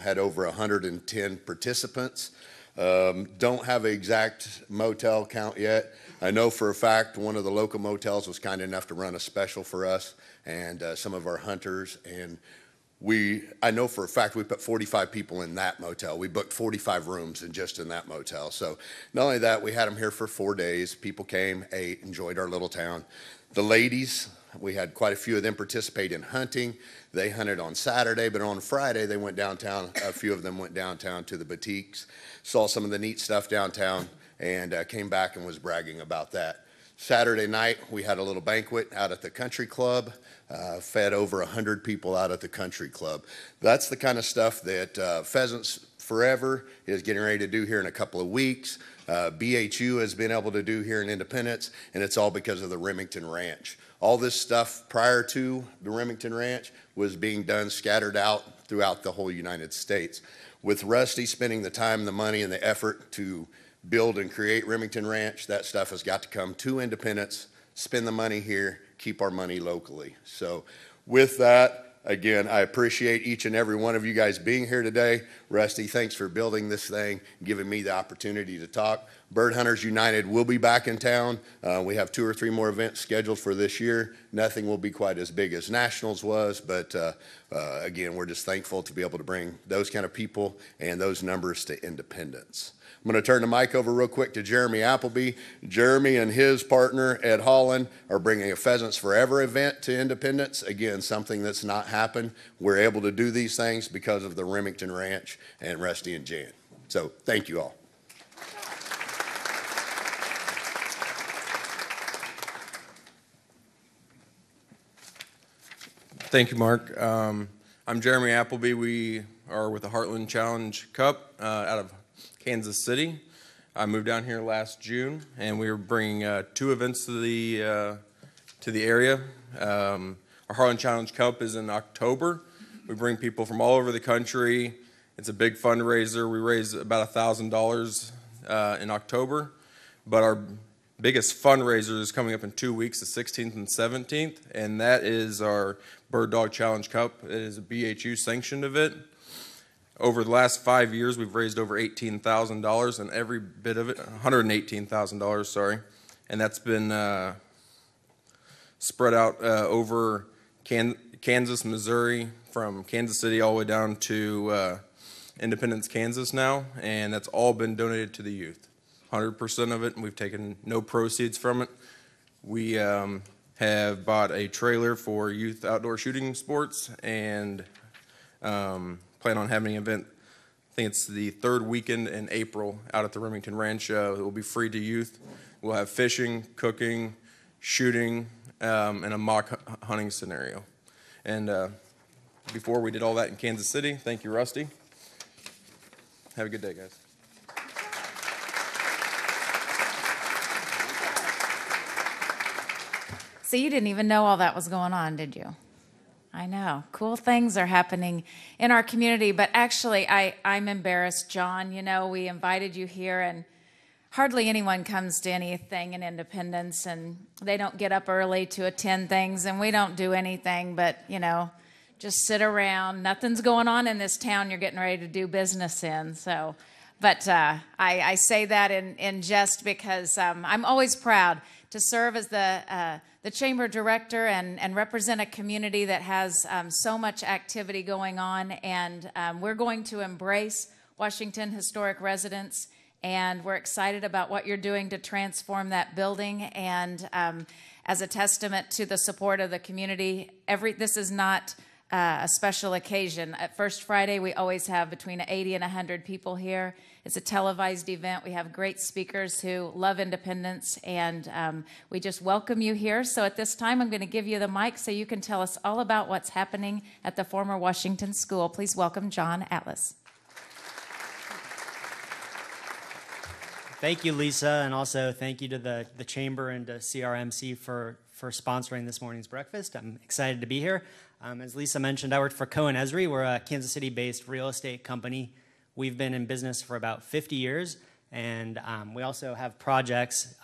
had over 110 participants. Don't have an exact motel count yet. I know for a fact one of the local motels was kind enough to run a special for us and some of our hunters, and I know for a fact we put 45 people in that motel. We booked 45 rooms just in that motel. So not only that, we had them here for 4 days. People came, ate, enjoyed our little town. The ladies, we had quite a few of them participate in hunting. They hunted on Saturday, but on Friday they went downtown. A few of them went downtown to the boutiques, saw some of the neat stuff downtown, and came back and was bragging about that. Saturday night, we had a little banquet out at the country club, fed over 100 people out at the country club. That's the kind of stuff that Pheasants Forever is getting ready to do here in a couple of weeks. BHU has been able to do here in Independence, and it's all because of the Remington Ranch. All this stuff prior to the Remington Ranch was being done scattered out throughout the whole United States. With Rusty spending the time, the money, and the effort to build and create Remington Ranch, that stuff has got to come to Independence, spend the money here, keep our money locally. So with that, again, I appreciate each and every one of you guys being here today. Rusty, thanks for building this thing, giving me the opportunity to talk. Bird Hunters United will be back in town. We have 2 or 3 more events scheduled for this year. Nothing will be quite as big as Nationals was, but again, we're just thankful to be able to bring those kind of people and those numbers to Independence. I'm going to turn the mic over real quick to Jeremy Appleby. Jeremy and his partner, Ed Holland, are bringing a Pheasants Forever event to Independence. Again, something that's not happened. We're able to do these things because of the Remington Ranch and Rusty and Jan. So thank you all. Thank you, Mark. I'm Jeremy Appleby. We are with the Heartland Challenge Cup out of Kansas City. I moved down here last June, and we are bringing 2 events to the area. Our Heartland Challenge Cup is in October. We bring people from all over the country. It's a big fundraiser. We raise about $1,000 in October, but our biggest fundraiser is coming up in 2 weeks, the 16th and 17th, and that is our Bird Dog Challenge Cup. It is a BHU sanctioned event. Over the last 5 years, we've raised over $18,000, and every bit of it, $118,000, sorry, and that's been spread out over Kansas, Missouri, from Kansas City all the way down to Independence, Kansas now, and that's all been donated to the youth. 100% of it, and we've taken no proceeds from it. We have bought a trailer for youth outdoor shooting sports and plan on having an event, I think it's the 3rd weekend in April out at the Remington Ranch. It will be free to youth. We'll have fishing, cooking, shooting, and a mock hunting scenario. And before we did all that in Kansas City, thank you, Rusty. Have a good day, guys. So you didn't even know all that was going on, did you? I know. Cool things are happening in our community, but actually I'm embarrassed, John. You know, we invited you here, and hardly anyone comes to anything in Independence, and they don't get up early to attend things, and we don't do anything but, you know, just sit around. Nothing's going on in this town you're getting ready to do business in. So, but I say that in jest because I'm always proud to serve as the chamber director and represent a community that has so much activity going on, and we're going to embrace Washington historic residents, and we're excited about what you're doing to transform that building, and as a testament to the support of the community, this is not a special occasion. At First Friday, we always have between 80 and 100 people here. It's a televised event. We have great speakers who love Independence, and we just welcome you here. So at this time, I'm going to give you the mic so you can tell us all about what's happening at the former Washington School. Please welcome John Atlas. Thank you, Lisa, and also thank you to the Chamber and to CRMC for sponsoring this morning's breakfast. I'm excited to be here. As Lisa mentioned, I work for Cohen Esri. We're a Kansas City-based real estate company. We've been in business for about 50 years, and we also have projects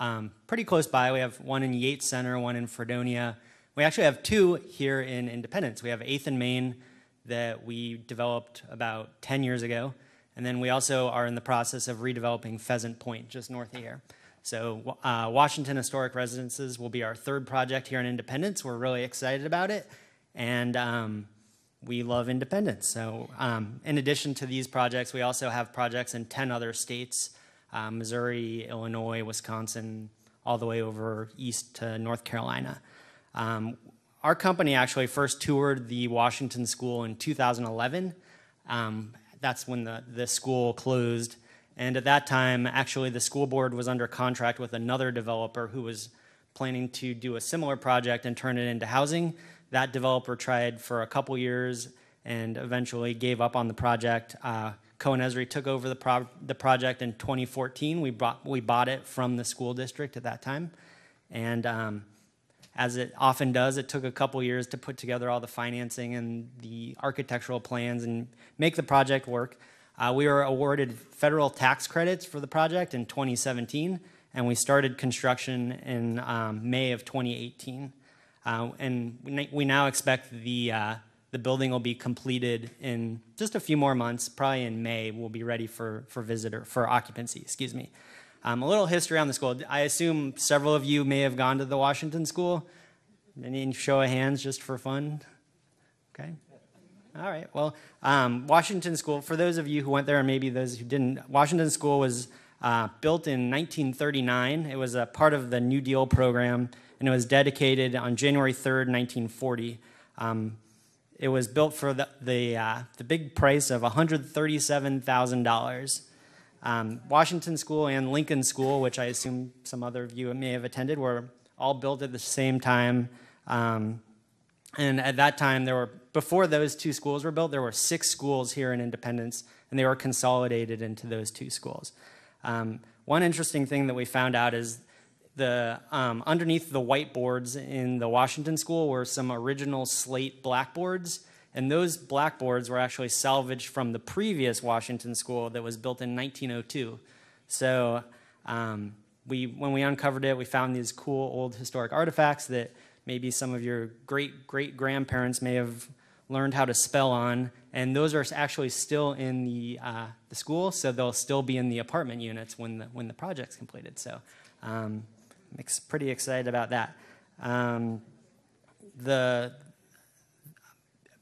pretty close by. We have one in Yates Center, one in Fredonia. We actually have 2 here in Independence. We have 8th and Main that we developed about 10 years ago, And then we also are in the process of redeveloping Pheasant Point, just north of here. So Washington Historic Residences will be our third project here in Independence. We're really excited about it, and we love Independence. So in addition to these projects, we also have projects in 10 other states, Missouri, Illinois, Wisconsin, all the way over east to North Carolina. Our company actually first toured the Washington School in 2011. That's when the school closed. And at that time, actually, the school board was under contract with another developer who was planning to do a similar project and turn it into housing. That developer tried for a couple years and eventually gave up on the project. Cohen Esri took over the project in 2014. We bought it from the school district at that time. And as it often does, it took a couple years to put together all the financing and the architectural plans and make the project work. We were awarded federal tax credits for the project in 2017, and we started construction in May of 2018. And we now expect the building will be completed in just a few more months. Probably in May, we'll be ready for occupancy. Excuse me. A little history on the school. I assume several of you may have gone to the Washington School. Any show of hands just for fun? Okay. All right. Well, Washington School, for those of you who went there and maybe those who didn't, Washington School was built in 1939. It was a part of the New Deal program, and it was dedicated on January 3rd, 1940. It was built for the big price of $137,000. Washington School and Lincoln School, which I assume some other of you may have attended, were all built at the same time. And at that time, before those two schools were built, there were 6 schools here in Independence, and they were consolidated into those 2 schools. One interesting thing that we found out is underneath the whiteboards in the Washington School were some original slate blackboards. And those blackboards were actually salvaged from the previous Washington School that was built in 1902. So when we uncovered it, we found these cool old historic artifacts that maybe some of your great-great-grandparents may have learned how to spell on. And those are actually still in the school, so they'll still be in the apartment units when the project's completed. So I'm pretty excited about that.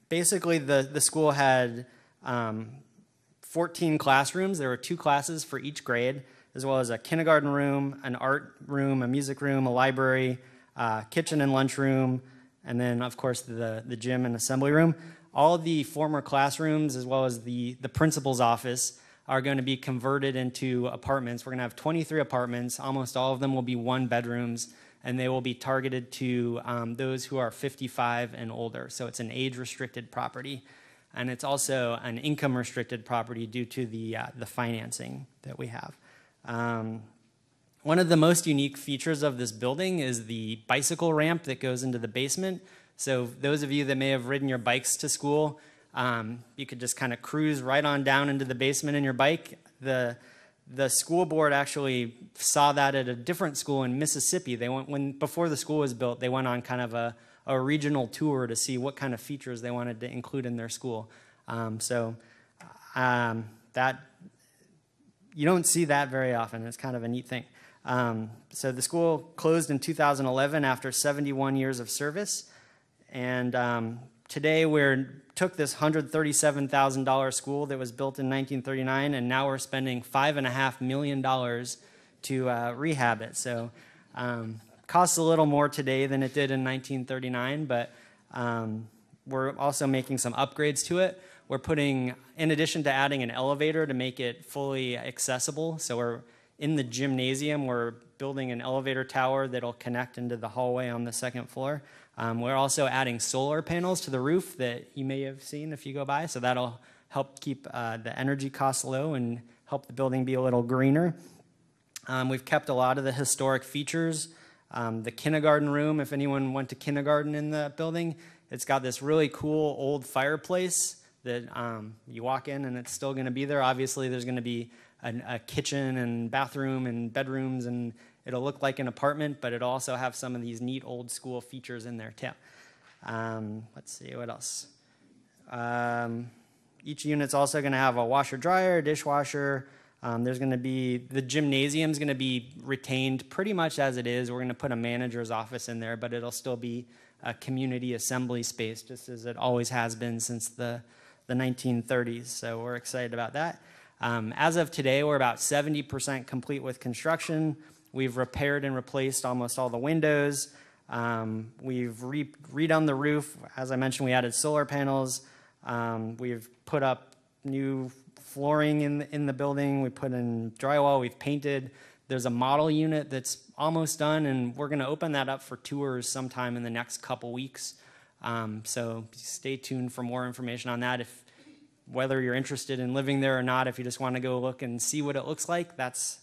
Basically, the school had 14 classrooms. There were 2 classes for each grade, as well as a kindergarten room, an art room, a music room, a library, kitchen and lunchroom, and then, of course, the gym and assembly room. All of the former classrooms, as well as the principal's office, are going to be converted into apartments. We're going to have 23 apartments. Almost all of them will be 1-bedrooms. And they will be targeted to those who are 55 and older. So it's an age-restricted property. And it's also an income-restricted property due to the financing that we have. One of the most unique features of this building is the bicycle ramp that goes into the basement. So those of you that may have ridden your bikes to school, you could just kind of cruise right on down into the basement in your bike. The school board actually saw that at a different school in Mississippi. Before the school was built, they went on kind of a regional tour to see what kind of features they wanted to include in their school. That you don't see that very often. It's kind of a neat thing. So the school closed in 2011 after 71 years of service, and today we took this $137,000 school that was built in 1939, and now we're spending $5.5 million to rehab it. So costs a little more today than it did in 1939, but we're also making some upgrades to it. We're putting, in addition to adding an elevator to make it fully accessible, so we're in the gymnasium, we're building an elevator tower that'll connect into the hallway on the 2nd floor. We're also adding solar panels to the roof that you may have seen if you go by, so that'll help keep the energy costs low and help the building be a little greener. We've kept a lot of the historic features. The kindergarten room, if anyone went to kindergarten in the building, it's got this really cool old fireplace that you walk in and it's still going to be there. Obviously, there's going to be a kitchen and bathroom and bedrooms, and it'll look like an apartment, but it'll also have some of these neat old school features in there too. Let's see, what else? Each unit's also going to have a washer dryer, dishwasher. There's going to be, the gymnasium's going to be retained pretty much as it is. We're going to put a manager's office in there, but it'll still be a community assembly space, just as it always has been since the 1930s. So we're excited about that. As of today, we're about 70% complete with construction. We've repaired and replaced almost all the windows. We've redone the roof. As I mentioned, we added solar panels. We've put up new flooring in the building. We put in drywall. We've painted. There's a model unit that's almost done, and we're going to open that up for tours sometime in the next couple weeks. So stay tuned for more information on that. Whether you're interested in living there or not, if you just want to go look and see what it looks like, that's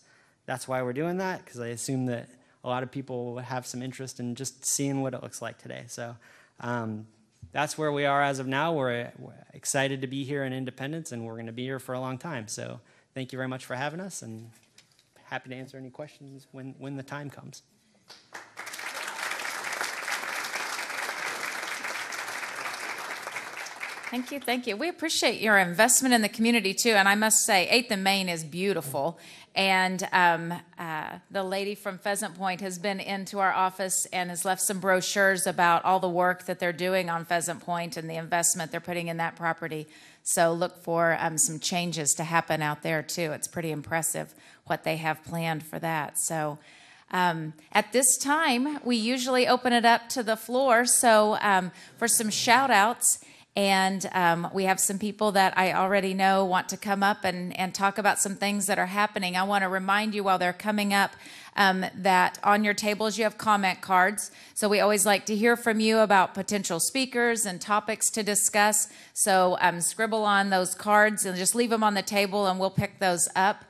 why we're doing that, because I assume that a lot of people have some interest in just seeing what it looks like today. So that's where we are as of now. We're excited to be here in Independence, and we're going to be here for a long time. So thank you very much for having us, and happy to answer any questions when the time comes. Thank you, thank you. We appreciate your investment in the community, too. And I must say, 8th and Main is beautiful. And the lady from Pheasant Point has been into our office and has left some brochures about all the work that they're doing on Pheasant Point and the investment they're putting in that property. So look for some changes to happen out there, too. It's pretty impressive what they have planned for that. So at this time, we usually open it up to the floor. So for some shout-outs. And we have some people that I already know want to come up and talk about some things that are happening. I want to remind you while they're coming up that on your tables you have comment cards. So we always like to hear from you about potential speakers and topics to discuss. So scribble on those cards and just leave them on the table and we'll pick those up.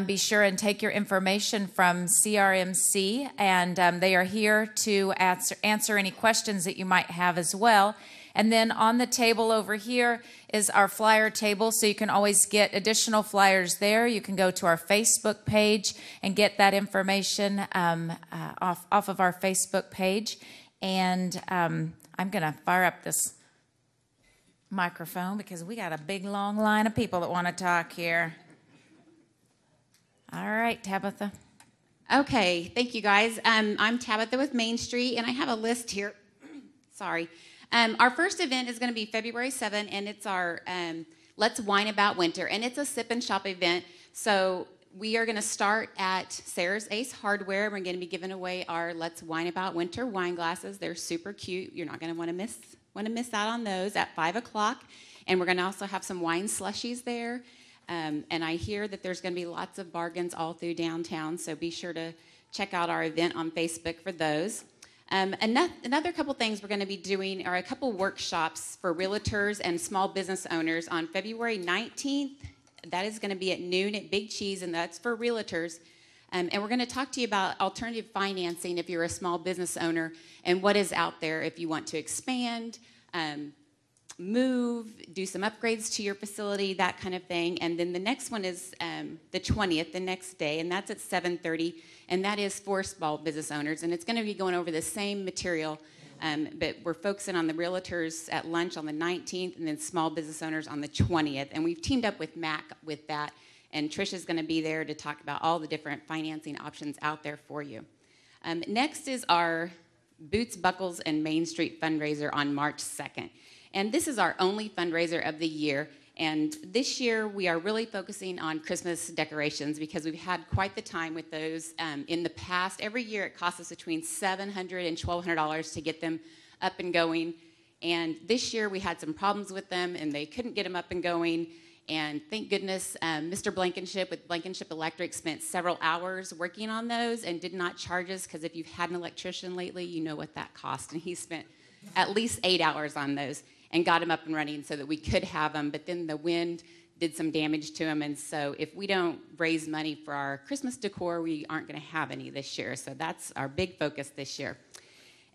Be sure and take your information from CRMC, and they are here to answer any questions that you might have as well. And then on the table over here is our flyer table, so you can always get additional flyers there. You can go to our Facebook page and get that information off of our Facebook page. And I'm going to fire up this microphone because we got a big, long line of people that want to talk here. All right, Tabitha. Okay, thank you, guys. I'm Tabitha with Main Street, and I have a list here. Sorry. Our first event is going to be February 7th, and it's our Let's Wine About Winter, and it's a sip and shop event. So we are going to start at Sarah's Ace Hardware. We're going to be giving away our Let's Wine About Winter wine glasses. They're super cute. You're not going to want to miss out on those at 5 o'clock. And we're going to also have some wine slushies there. And I hear that there's going to be lots of bargains all through downtown, so be sure to check out our event on Facebook for those. Another couple things we're going to be doing are a couple workshops for realtors and small business owners on February 19th. That is going to be at noon at Big Cheese, and that's for realtors. And we're going to talk to you about alternative financing if you're a small business owner and what is out there if you want to expand, move, do some upgrades to your facility, that kind of thing. And then the next one is the 20th, the next day, and that's at 7:30. And that is for small business owners. And it's going to be going over the same material, but we're focusing on the realtors at lunch on the 19th and then small business owners on the 20th. And we've teamed up with MAC with that. And Trisha's going to be there to talk about all the different financing options out there for you. Next is our Boots, Buckles, and Main Street fundraiser on March 2nd. And this is our only fundraiser of the year. And this year, we are really focusing on Christmas decorations because we've had quite the time with those in the past. Every year, it costs us between $700 and $1,200 to get them up and going. And this year, we had some problems with them, and they couldn't get them up and going. And thank goodness, Mr. Blankenship with Blankenship Electric spent several hours working on those and did not charge us, because if you've had an electrician lately, you know what that cost. And he spent at least 8 hours on those and got them up and running so that we could have them. But then the wind did some damage to them. And so if we don't raise money for our Christmas decor, we aren't going to have any this year. So that's our big focus this year.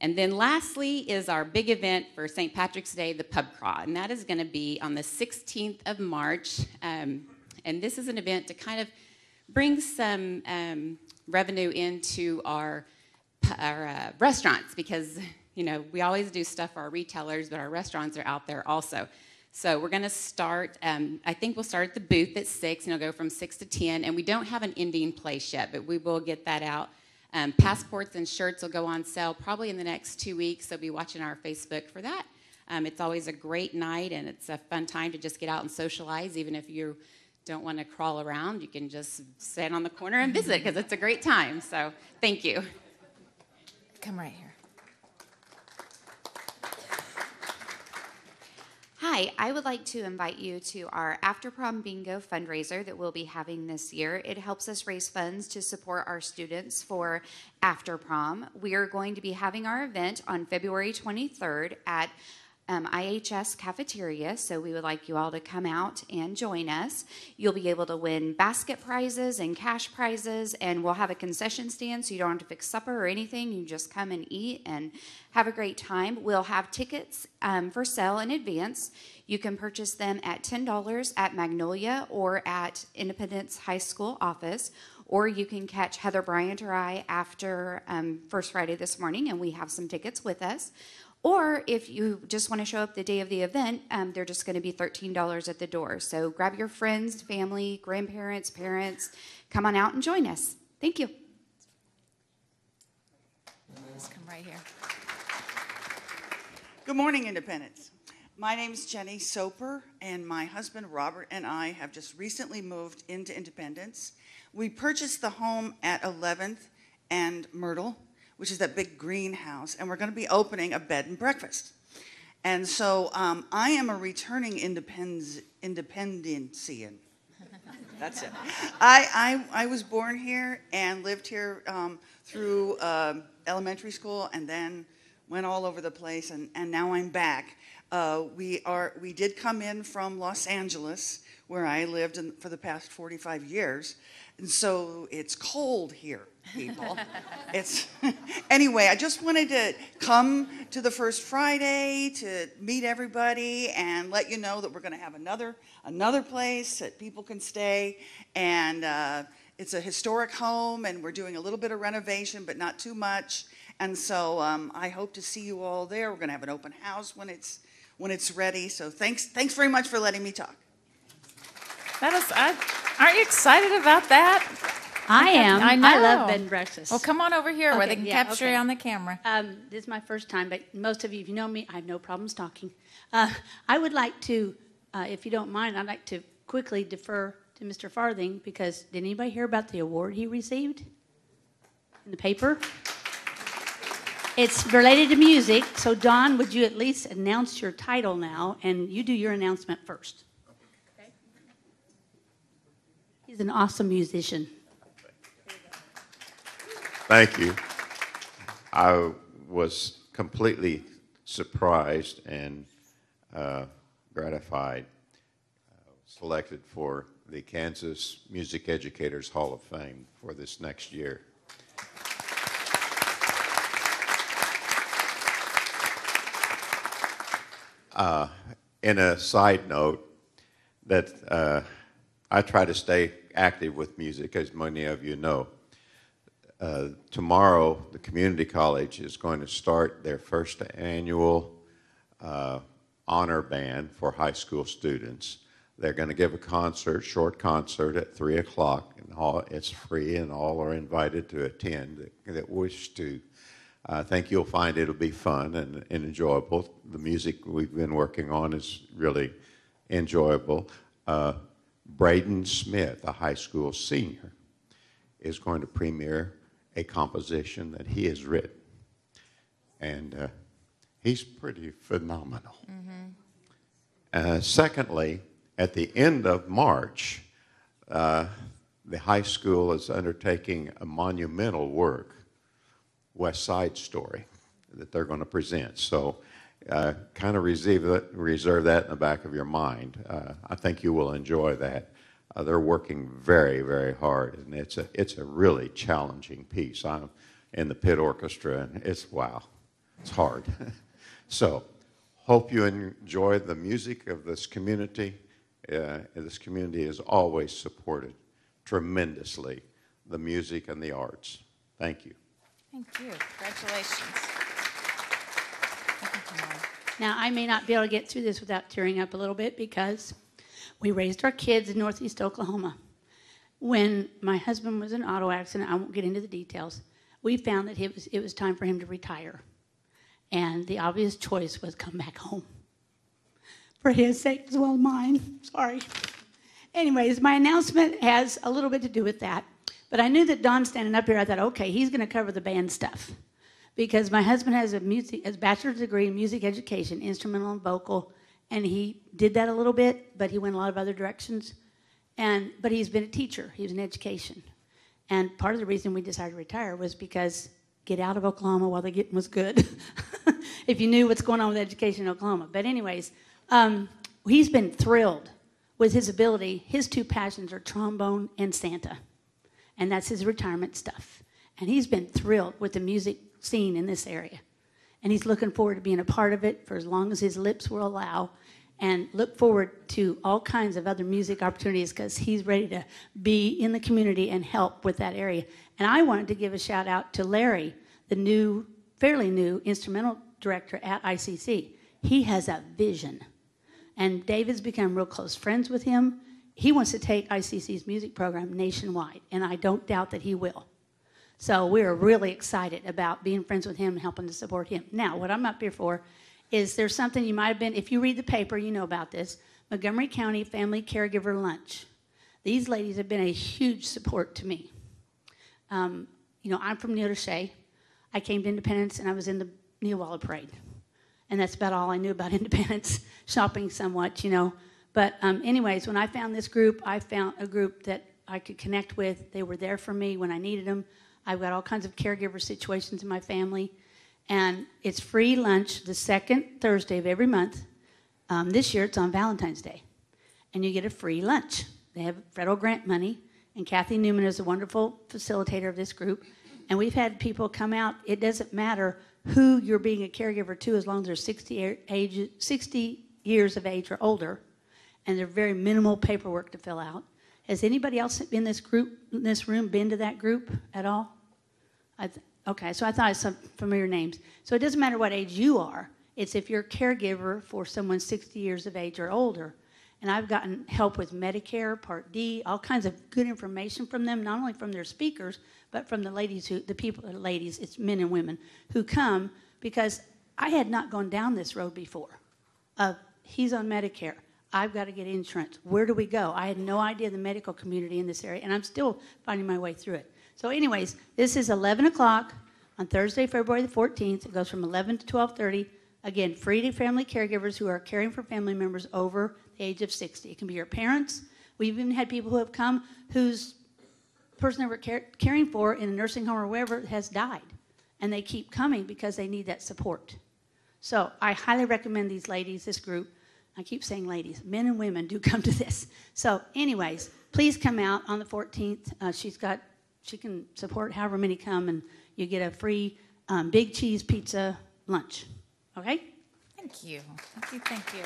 And then lastly is our big event for St. Patrick's Day, the Pub Crawl. And that is going to be on the 16th of March. And this is an event to kind of bring some revenue into our restaurants, because you know, we always do stuff for our retailers, but our restaurants are out there also. So we're going to start, I think we'll start at the booth at 6, and it'll go from 6 to 10. And we don't have an ending place yet, but we will get that out. Passports and shirts will go on sale probably in the next 2 weeks, so be watching our Facebook for that. It's always a great night, and it's a fun time to just get out and socialize. Even if you don't want to crawl around, you can just stand on the corner and visit, because it's a great time. So thank you. Come right here. Hi, I would like to invite you to our After Prom Bingo fundraiser that we'll be having this year. It helps us raise funds to support our students for After Prom. We are going to be having our event on February 23rd at IHS Cafeteria, so we would like you all to come out and join us. You'll be able to win basket prizes and cash prizes, and we'll have a concession stand, so you don't have to fix supper or anything. You just come and eat and have a great time. We'll have tickets for sale in advance. You can purchase them at $10 at Magnolia or at Independence High School office, or you can catch Heather Bryant or I after First Friday this morning, and we have some tickets with us. Or if you just want to show up the day of the event, they're just going to be $13 at the door. So grab your friends, family, grandparents, parents. Come on out and join us. Thank you. Let's come right here. Good morning, Independence. My name is Jenny Soper, and my husband Robert and I have just recently moved into Independence. We purchased the home at 11th and Myrtle, which is that big greenhouse, and we're going to be opening a bed and breakfast. And so I am a returning Independencian. That's it. I was born here and lived here through elementary school, and then went all over the place, and now I'm back. We did come in from Los Angeles, where I lived for the past 45 years, and so it's cold here, people. Anyway, I just wanted to come to the First Friday to meet everybody and let you know that we're going to have another place that people can stay, and it's a historic home, and we're doing a little bit of renovation, but not too much. And so I hope to see you all there. We're going to have an open house when it's ready. So thanks very much for letting me talk. Aren't you excited about that? I am. I know. I love bed and breakfast. Well, come on over here where they can capture you on the camera. This is my first time, but most of you, if you know me, I have no problems talking. I would like to, if you don't mind, I'd like to quickly defer to Mr. Farthing, because did anybody hear about the award he received in the paper? It's related to music, so Don, would you at least announce your title now, and you do your announcement first. Okay. He's an awesome musician. Thank you. I was completely surprised and gratified. Selected for the Kansas Music Educators Hall of Fame for this next year. In a side note, that I try to stay active with music, as many of you know. Tomorrow, the community college is going to start their first annual honor band for high school students. They're going to give a concert, short concert at 3 o'clock, and it's free, and all are invited to attend that wish to. I think you'll find it'll be fun and enjoyable. The music we've been working on is really enjoyable. Braden Smith, a high school senior, is going to premiere a composition that he has written. And he's pretty phenomenal. Mm-hmm. Secondly, at the end of March, the high school is undertaking a monumental work, West Side Story, that they're going to present. So kind of reserve that in the back of your mind. I think you will enjoy that. They're working very, very hard, and it's a really challenging piece. I'm in the pit orchestra, and it's hard. So hope you enjoy the music of this community. This community has always supported tremendously the music and the arts. Thank you. Thank you. Congratulations. Now, I may not be able to get through this without tearing up a little bit because we raised our kids in Northeast Oklahoma. When my husband was in an auto accident, I won't get into the details, we found that it was time for him to retire. And the obvious choice was come back home. For his sake as well as mine. Sorry. Anyways, my announcement has a little bit to do with that. But I knew that Don standing up here, I thought, okay, he's going to cover the band stuff. Because my husband has a bachelor's degree in music education, instrumental and vocal, and he did that a little bit, but he went a lot of other directions. But he's been a teacher. He was in education. And part of the reason we decided to retire was because get out of Oklahoma while the getting was good. If you knew what's going on with education in Oklahoma. But anyways, he's been thrilled with his ability. His two passions are trombone and Santa. And that's his retirement stuff. And he's been thrilled with the music scene in this area. And he's looking forward to being a part of it for as long as his lips will allow. And look forward to all kinds of other music opportunities because he's ready to be in the community and help with that area. And I wanted to give a shout out to Larry, the fairly new instrumental director at ICC. He has a vision. And David's become real close friends with him. He wants to take ICC's music program nationwide, and I don't doubt that he will. So we're really excited about being friends with him and helping to support him. Now, what I'm up here for is there's something you might have been, if you read the paper, you know about this, Montgomery County Family Caregiver Lunch. These ladies have been a huge support to me. I'm from Neal Shea. I came to Independence, and I was in the Neal Waller Parade. And that's about all I knew about Independence, shopping somewhat, But anyways, when I found this group, I found a group that I could connect with. They were there for me when I needed them. I've got all kinds of caregiver situations in my family. And it's free lunch the second Thursday of every month. This year it's on Valentine's Day. And you get a free lunch. They have federal grant money. And Kathy Newman is a wonderful facilitator of this group. And we've had people come out. It doesn't matter who you're being a caregiver to as long as they're 60 years of age or older. And they're very minimal paperwork to fill out. Has anybody else in this room been to that group at all? Okay, so I thought it's some familiar names. So it doesn't matter what age you are. It's if you're a caregiver for someone 60 years of age or older. And I've gotten help with Medicare, Part D, all kinds of good information from them, not only from their speakers, but from the ladies, it's men and women, who come because I had not gone down this road before. He's on Medicare. I've got to get insurance. Where do we go? I had no idea the medical community in this area, and I'm still finding my way through it. So anyways, this is 11 o'clock on Thursday, February the 14th. It goes from 11 to 12:30. Again, free to family caregivers who are caring for family members over the age of 60. It can be your parents. We've even had people who have come whose person they were caring for in a nursing home or wherever has died. And they keep coming because they need that support. So I highly recommend these ladies, this group. I keep saying ladies. Men and women do come to this. So anyways, please come out on the 14th. She can support however many come, and you get a free big cheese pizza lunch. Okay? Thank you. Thank you.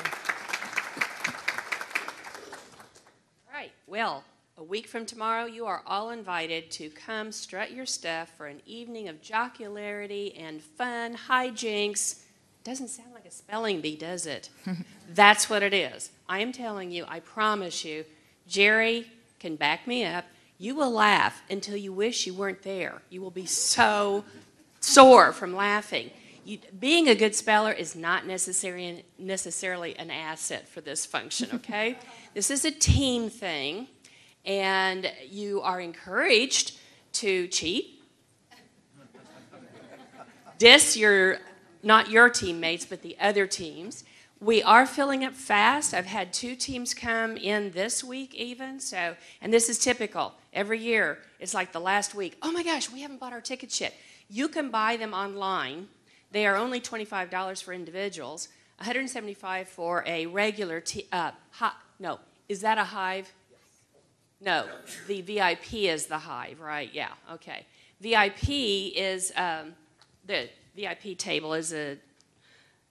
All right. Well, a week from tomorrow, you are all invited to come strut your stuff for an evening of jocularity and fun, hijinks. Doesn't sound like a spelling bee, does it? That's what it is. I am telling you, I promise you, Jerry can back me up. You will laugh until you wish you weren't there. You will be so sore from laughing. Being a good speller is not necessarily an asset for this function, okay? This is a team thing, and you are encouraged to cheat. Not your teammates, but the other teams. We are filling up fast. I've had 2 teams come in this week even, and this is typical. Every year, it's like the last week. Oh my gosh, we haven't bought our tickets yet. You can buy them online. They are only $25 for individuals, $175 for a regular no, is that a Hive? No, the VIP is the Hive, right? Yeah, okay. VIP is, the VIP table is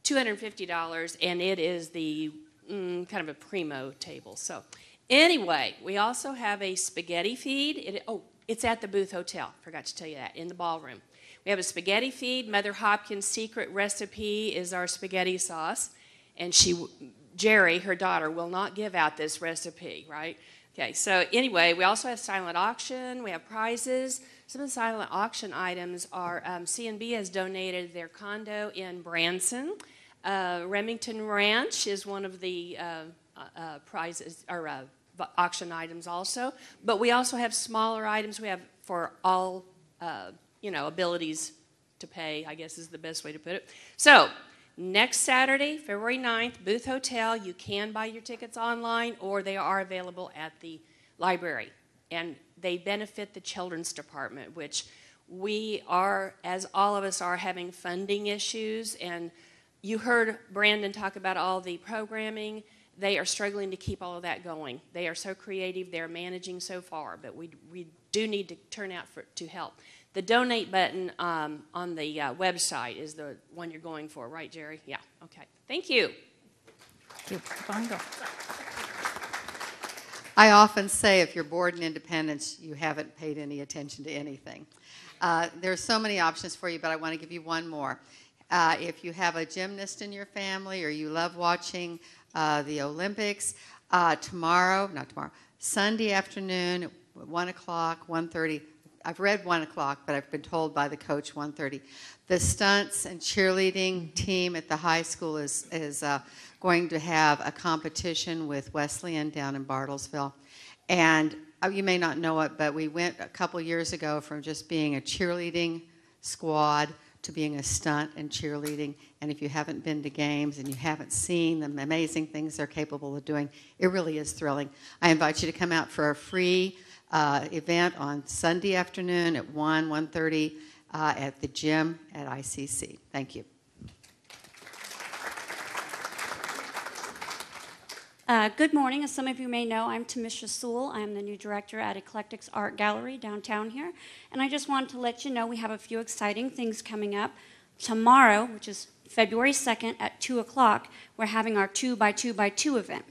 $250, and it is the kind of a primo table. So anyway, we also have a spaghetti feed. It's at the Booth Hotel. Forgot to tell you that, in the ballroom. We have a spaghetti feed. Mother Hopkins' secret recipe is our spaghetti sauce. And Jerry, her daughter, will not give out this recipe, right? Okay, so anyway, we also have silent auction. We have prizes. Some of the silent auction items are C&B has donated their condo in Branson. Remington Ranch is one of the prizes or auction items also. But we also have smaller items. We have for all, abilities to pay, I guess is the best way to put it. So next Saturday, February 9th, Booth Hotel. You can buy your tickets online, or they are available at the library. And they benefit the children's department, which we are, as all of us are, having funding issues. And you heard Brandon talk about all the programming. They are struggling to keep all of that going. They are so creative. They're managing so far, but we do need to turn out to help. The donate button on the website is the one you're going for, right, Jerry? Yeah, okay. Thank you. Thank you. I often say if you're bored in Independence, you haven't paid any attention to anything. There's so many options for you, but I want to give you one more. If you have a gymnast in your family or you love watching the Olympics, Sunday afternoon, 1 o'clock, 1:30. I've read 1 o'clock, but I've been told by the coach 1:30. The stunts and cheerleading team at the high school is going to have a competition with Wesleyan down in Bartlesville. And you may not know it, but we went a couple years ago from just being a cheerleading squad to being a stunt and cheerleading. And if you haven't been to games and you haven't seen the amazing things they're capable of doing, it really is thrilling. I invite you to come out for a free event on Sunday afternoon at 1:30 at the gym at ICC. Thank you. Good morning. As some of you may know, I'm Tamisha Sewell. I'm the new director at Eclectic's Art Gallery downtown here. And I just wanted to let you know we have a few exciting things coming up. Tomorrow, which is February 2nd at 2 o'clock, we're having our 2x2x2 event.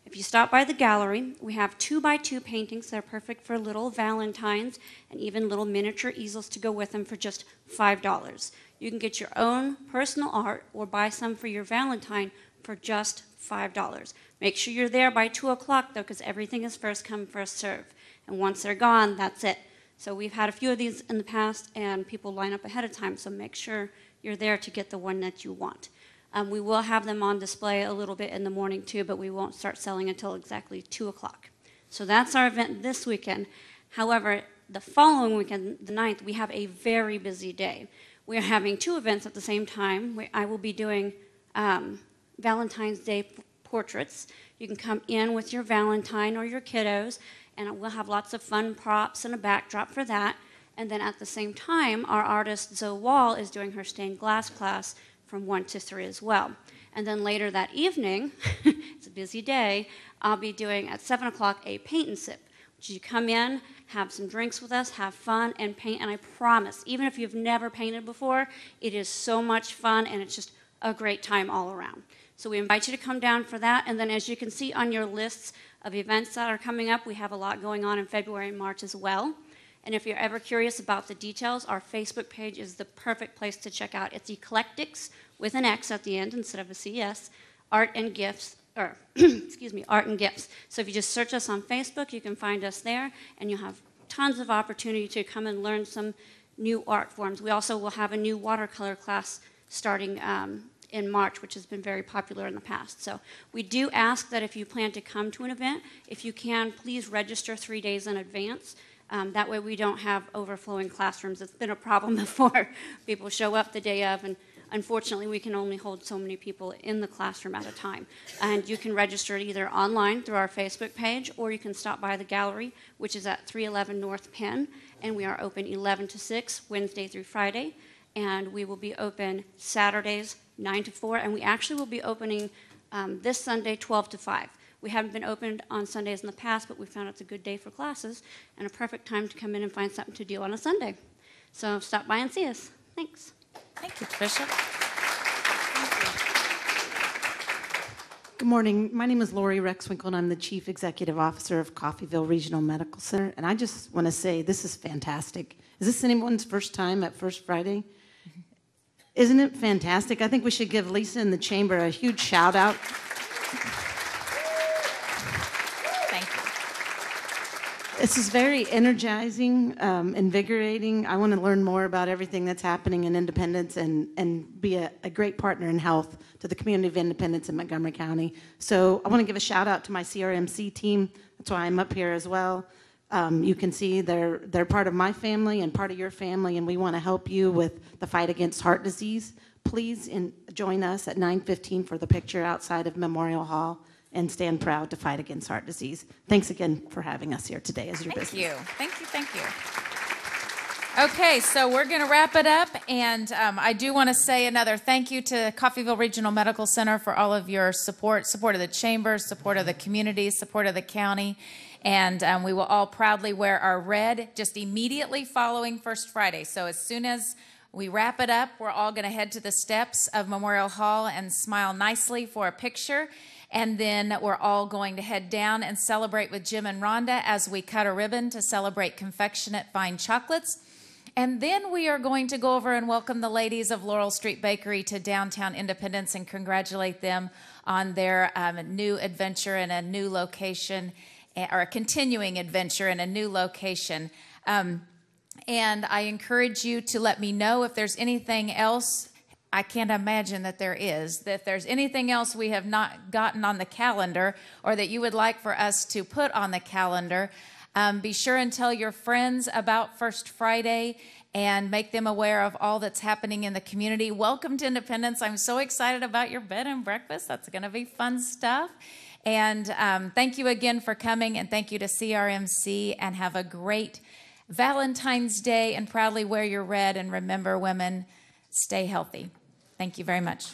If you stop by the gallery, we have 2x2 paintings that are perfect for little Valentines and even little miniature easels to go with them for just $5. You can get your own personal art or buy some for your Valentine for just $5. Make sure you're there by 2 o'clock, though, because everything is first come, first serve. And once they're gone, that's it. So we've had a few of these in the past, and people line up ahead of time, so make sure you're there to get the one that you want. We will have them on display a little bit in the morning, too, but we won't start selling until exactly 2 o'clock. So that's our event this weekend. However, the following weekend, the 9th, we have a very busy day. We're having 2 events at the same time. I will be doing Valentine's Day portraits. You can come in with your Valentine or your kiddos, and we'll have lots of fun props and a backdrop for that. And then at the same time, our artist Zoe Wall is doing her stained glass class from 1 to 3 as well. And then later that evening, it's a busy day, I'll be doing at 7 o'clock a paint and sip, which you come in, have some drinks with us, have fun, and paint. And I promise, even if you've never painted before, it is so much fun, and it's just a great time all around. So we invite you to come down for that. And then as you can see on your lists of events that are coming up, we have a lot going on in February and March as well. And if you're ever curious about the details, our Facebook page is the perfect place to check out. It's Eclectics with an X at the end instead of a CS, Art and Gifts, or Art and Gifts. So if you just search us on Facebook, you can find us there, and you'll have tons of opportunity to come and learn some new art forms. We also will have a new watercolor class starting in March, which has been very popular in the past. So we do ask that if you plan to come to an event, if you can, please register 3 days in advance. That way we don't have overflowing classrooms. It's been a problem before. People show up the day of, and unfortunately we can only hold so many people in the classroom at a time. And you can register either online through our Facebook page, or you can stop by the gallery, which is at 311 North Penn, and we are open 11 to 6, Wednesday through Friday. And we will be open Saturdays 9 to 4, and we actually will be opening this Sunday 12 to 5. We haven't been opened on Sundays in the past, but we found it's a good day for classes and a perfect time to come in and find something to do on a Sunday. So stop by and see us. Thanks. Thank you, Tricia. Good morning. My name is Laurie Rex Lincoln. I'm the Chief Executive Officer of Coffeyville Regional Medical Center. And I just want to say this is fantastic. Is this anyone's first time at First Friday? Isn't it fantastic? I think we should give Lisa in the chamber a huge shout out. Thank you. This is very energizing, invigorating. I want to learn more about everything that's happening in Independence and be a great partner in health to the community of Independence in Montgomery County. So I want to give a shout out to my CRMC team. That's why I'm up here as well. You can see they're part of my family and part of your family, and we want to help you with the fight against heart disease. Please join us at 9:15 for the picture outside of Memorial Hall, and stand proud to fight against heart disease. Thanks again for having us here today as your business. Thank you. Okay, so we're going to wrap it up, and I do want to say another thank you to Coffeyville Regional Medical Center for all of your support of the chamber, support of the community, support of the county, and we will all proudly wear our red just immediately following First Friday. So as soon as we wrap it up, we're all going to head to the steps of Memorial Hall and smile nicely for a picture. And then we're all going to head down and celebrate with Jim and Rhonda as we cut a ribbon to celebrate Confectionate Fine Chocolates. And then we are going to go over and welcome the ladies of Laurel Street Bakery to downtown Independence and congratulate them on their new adventure in a new location, or a continuing adventure in a new location. And I encourage you to let me know if there's anything else. I can't imagine that there is. That if there's anything else we have not gotten on the calendar or that you would like for us to put on the calendar, be sure and tell your friends about First Friday and make them aware of all that's happening in the community. Welcome to Independence. I'm so excited about your bed and breakfast. That's going to be fun stuff. And thank you again for coming, and thank you to CRMC, and have a great Valentine's Day, and proudly wear your red, and remember, women, stay healthy. Thank you very much.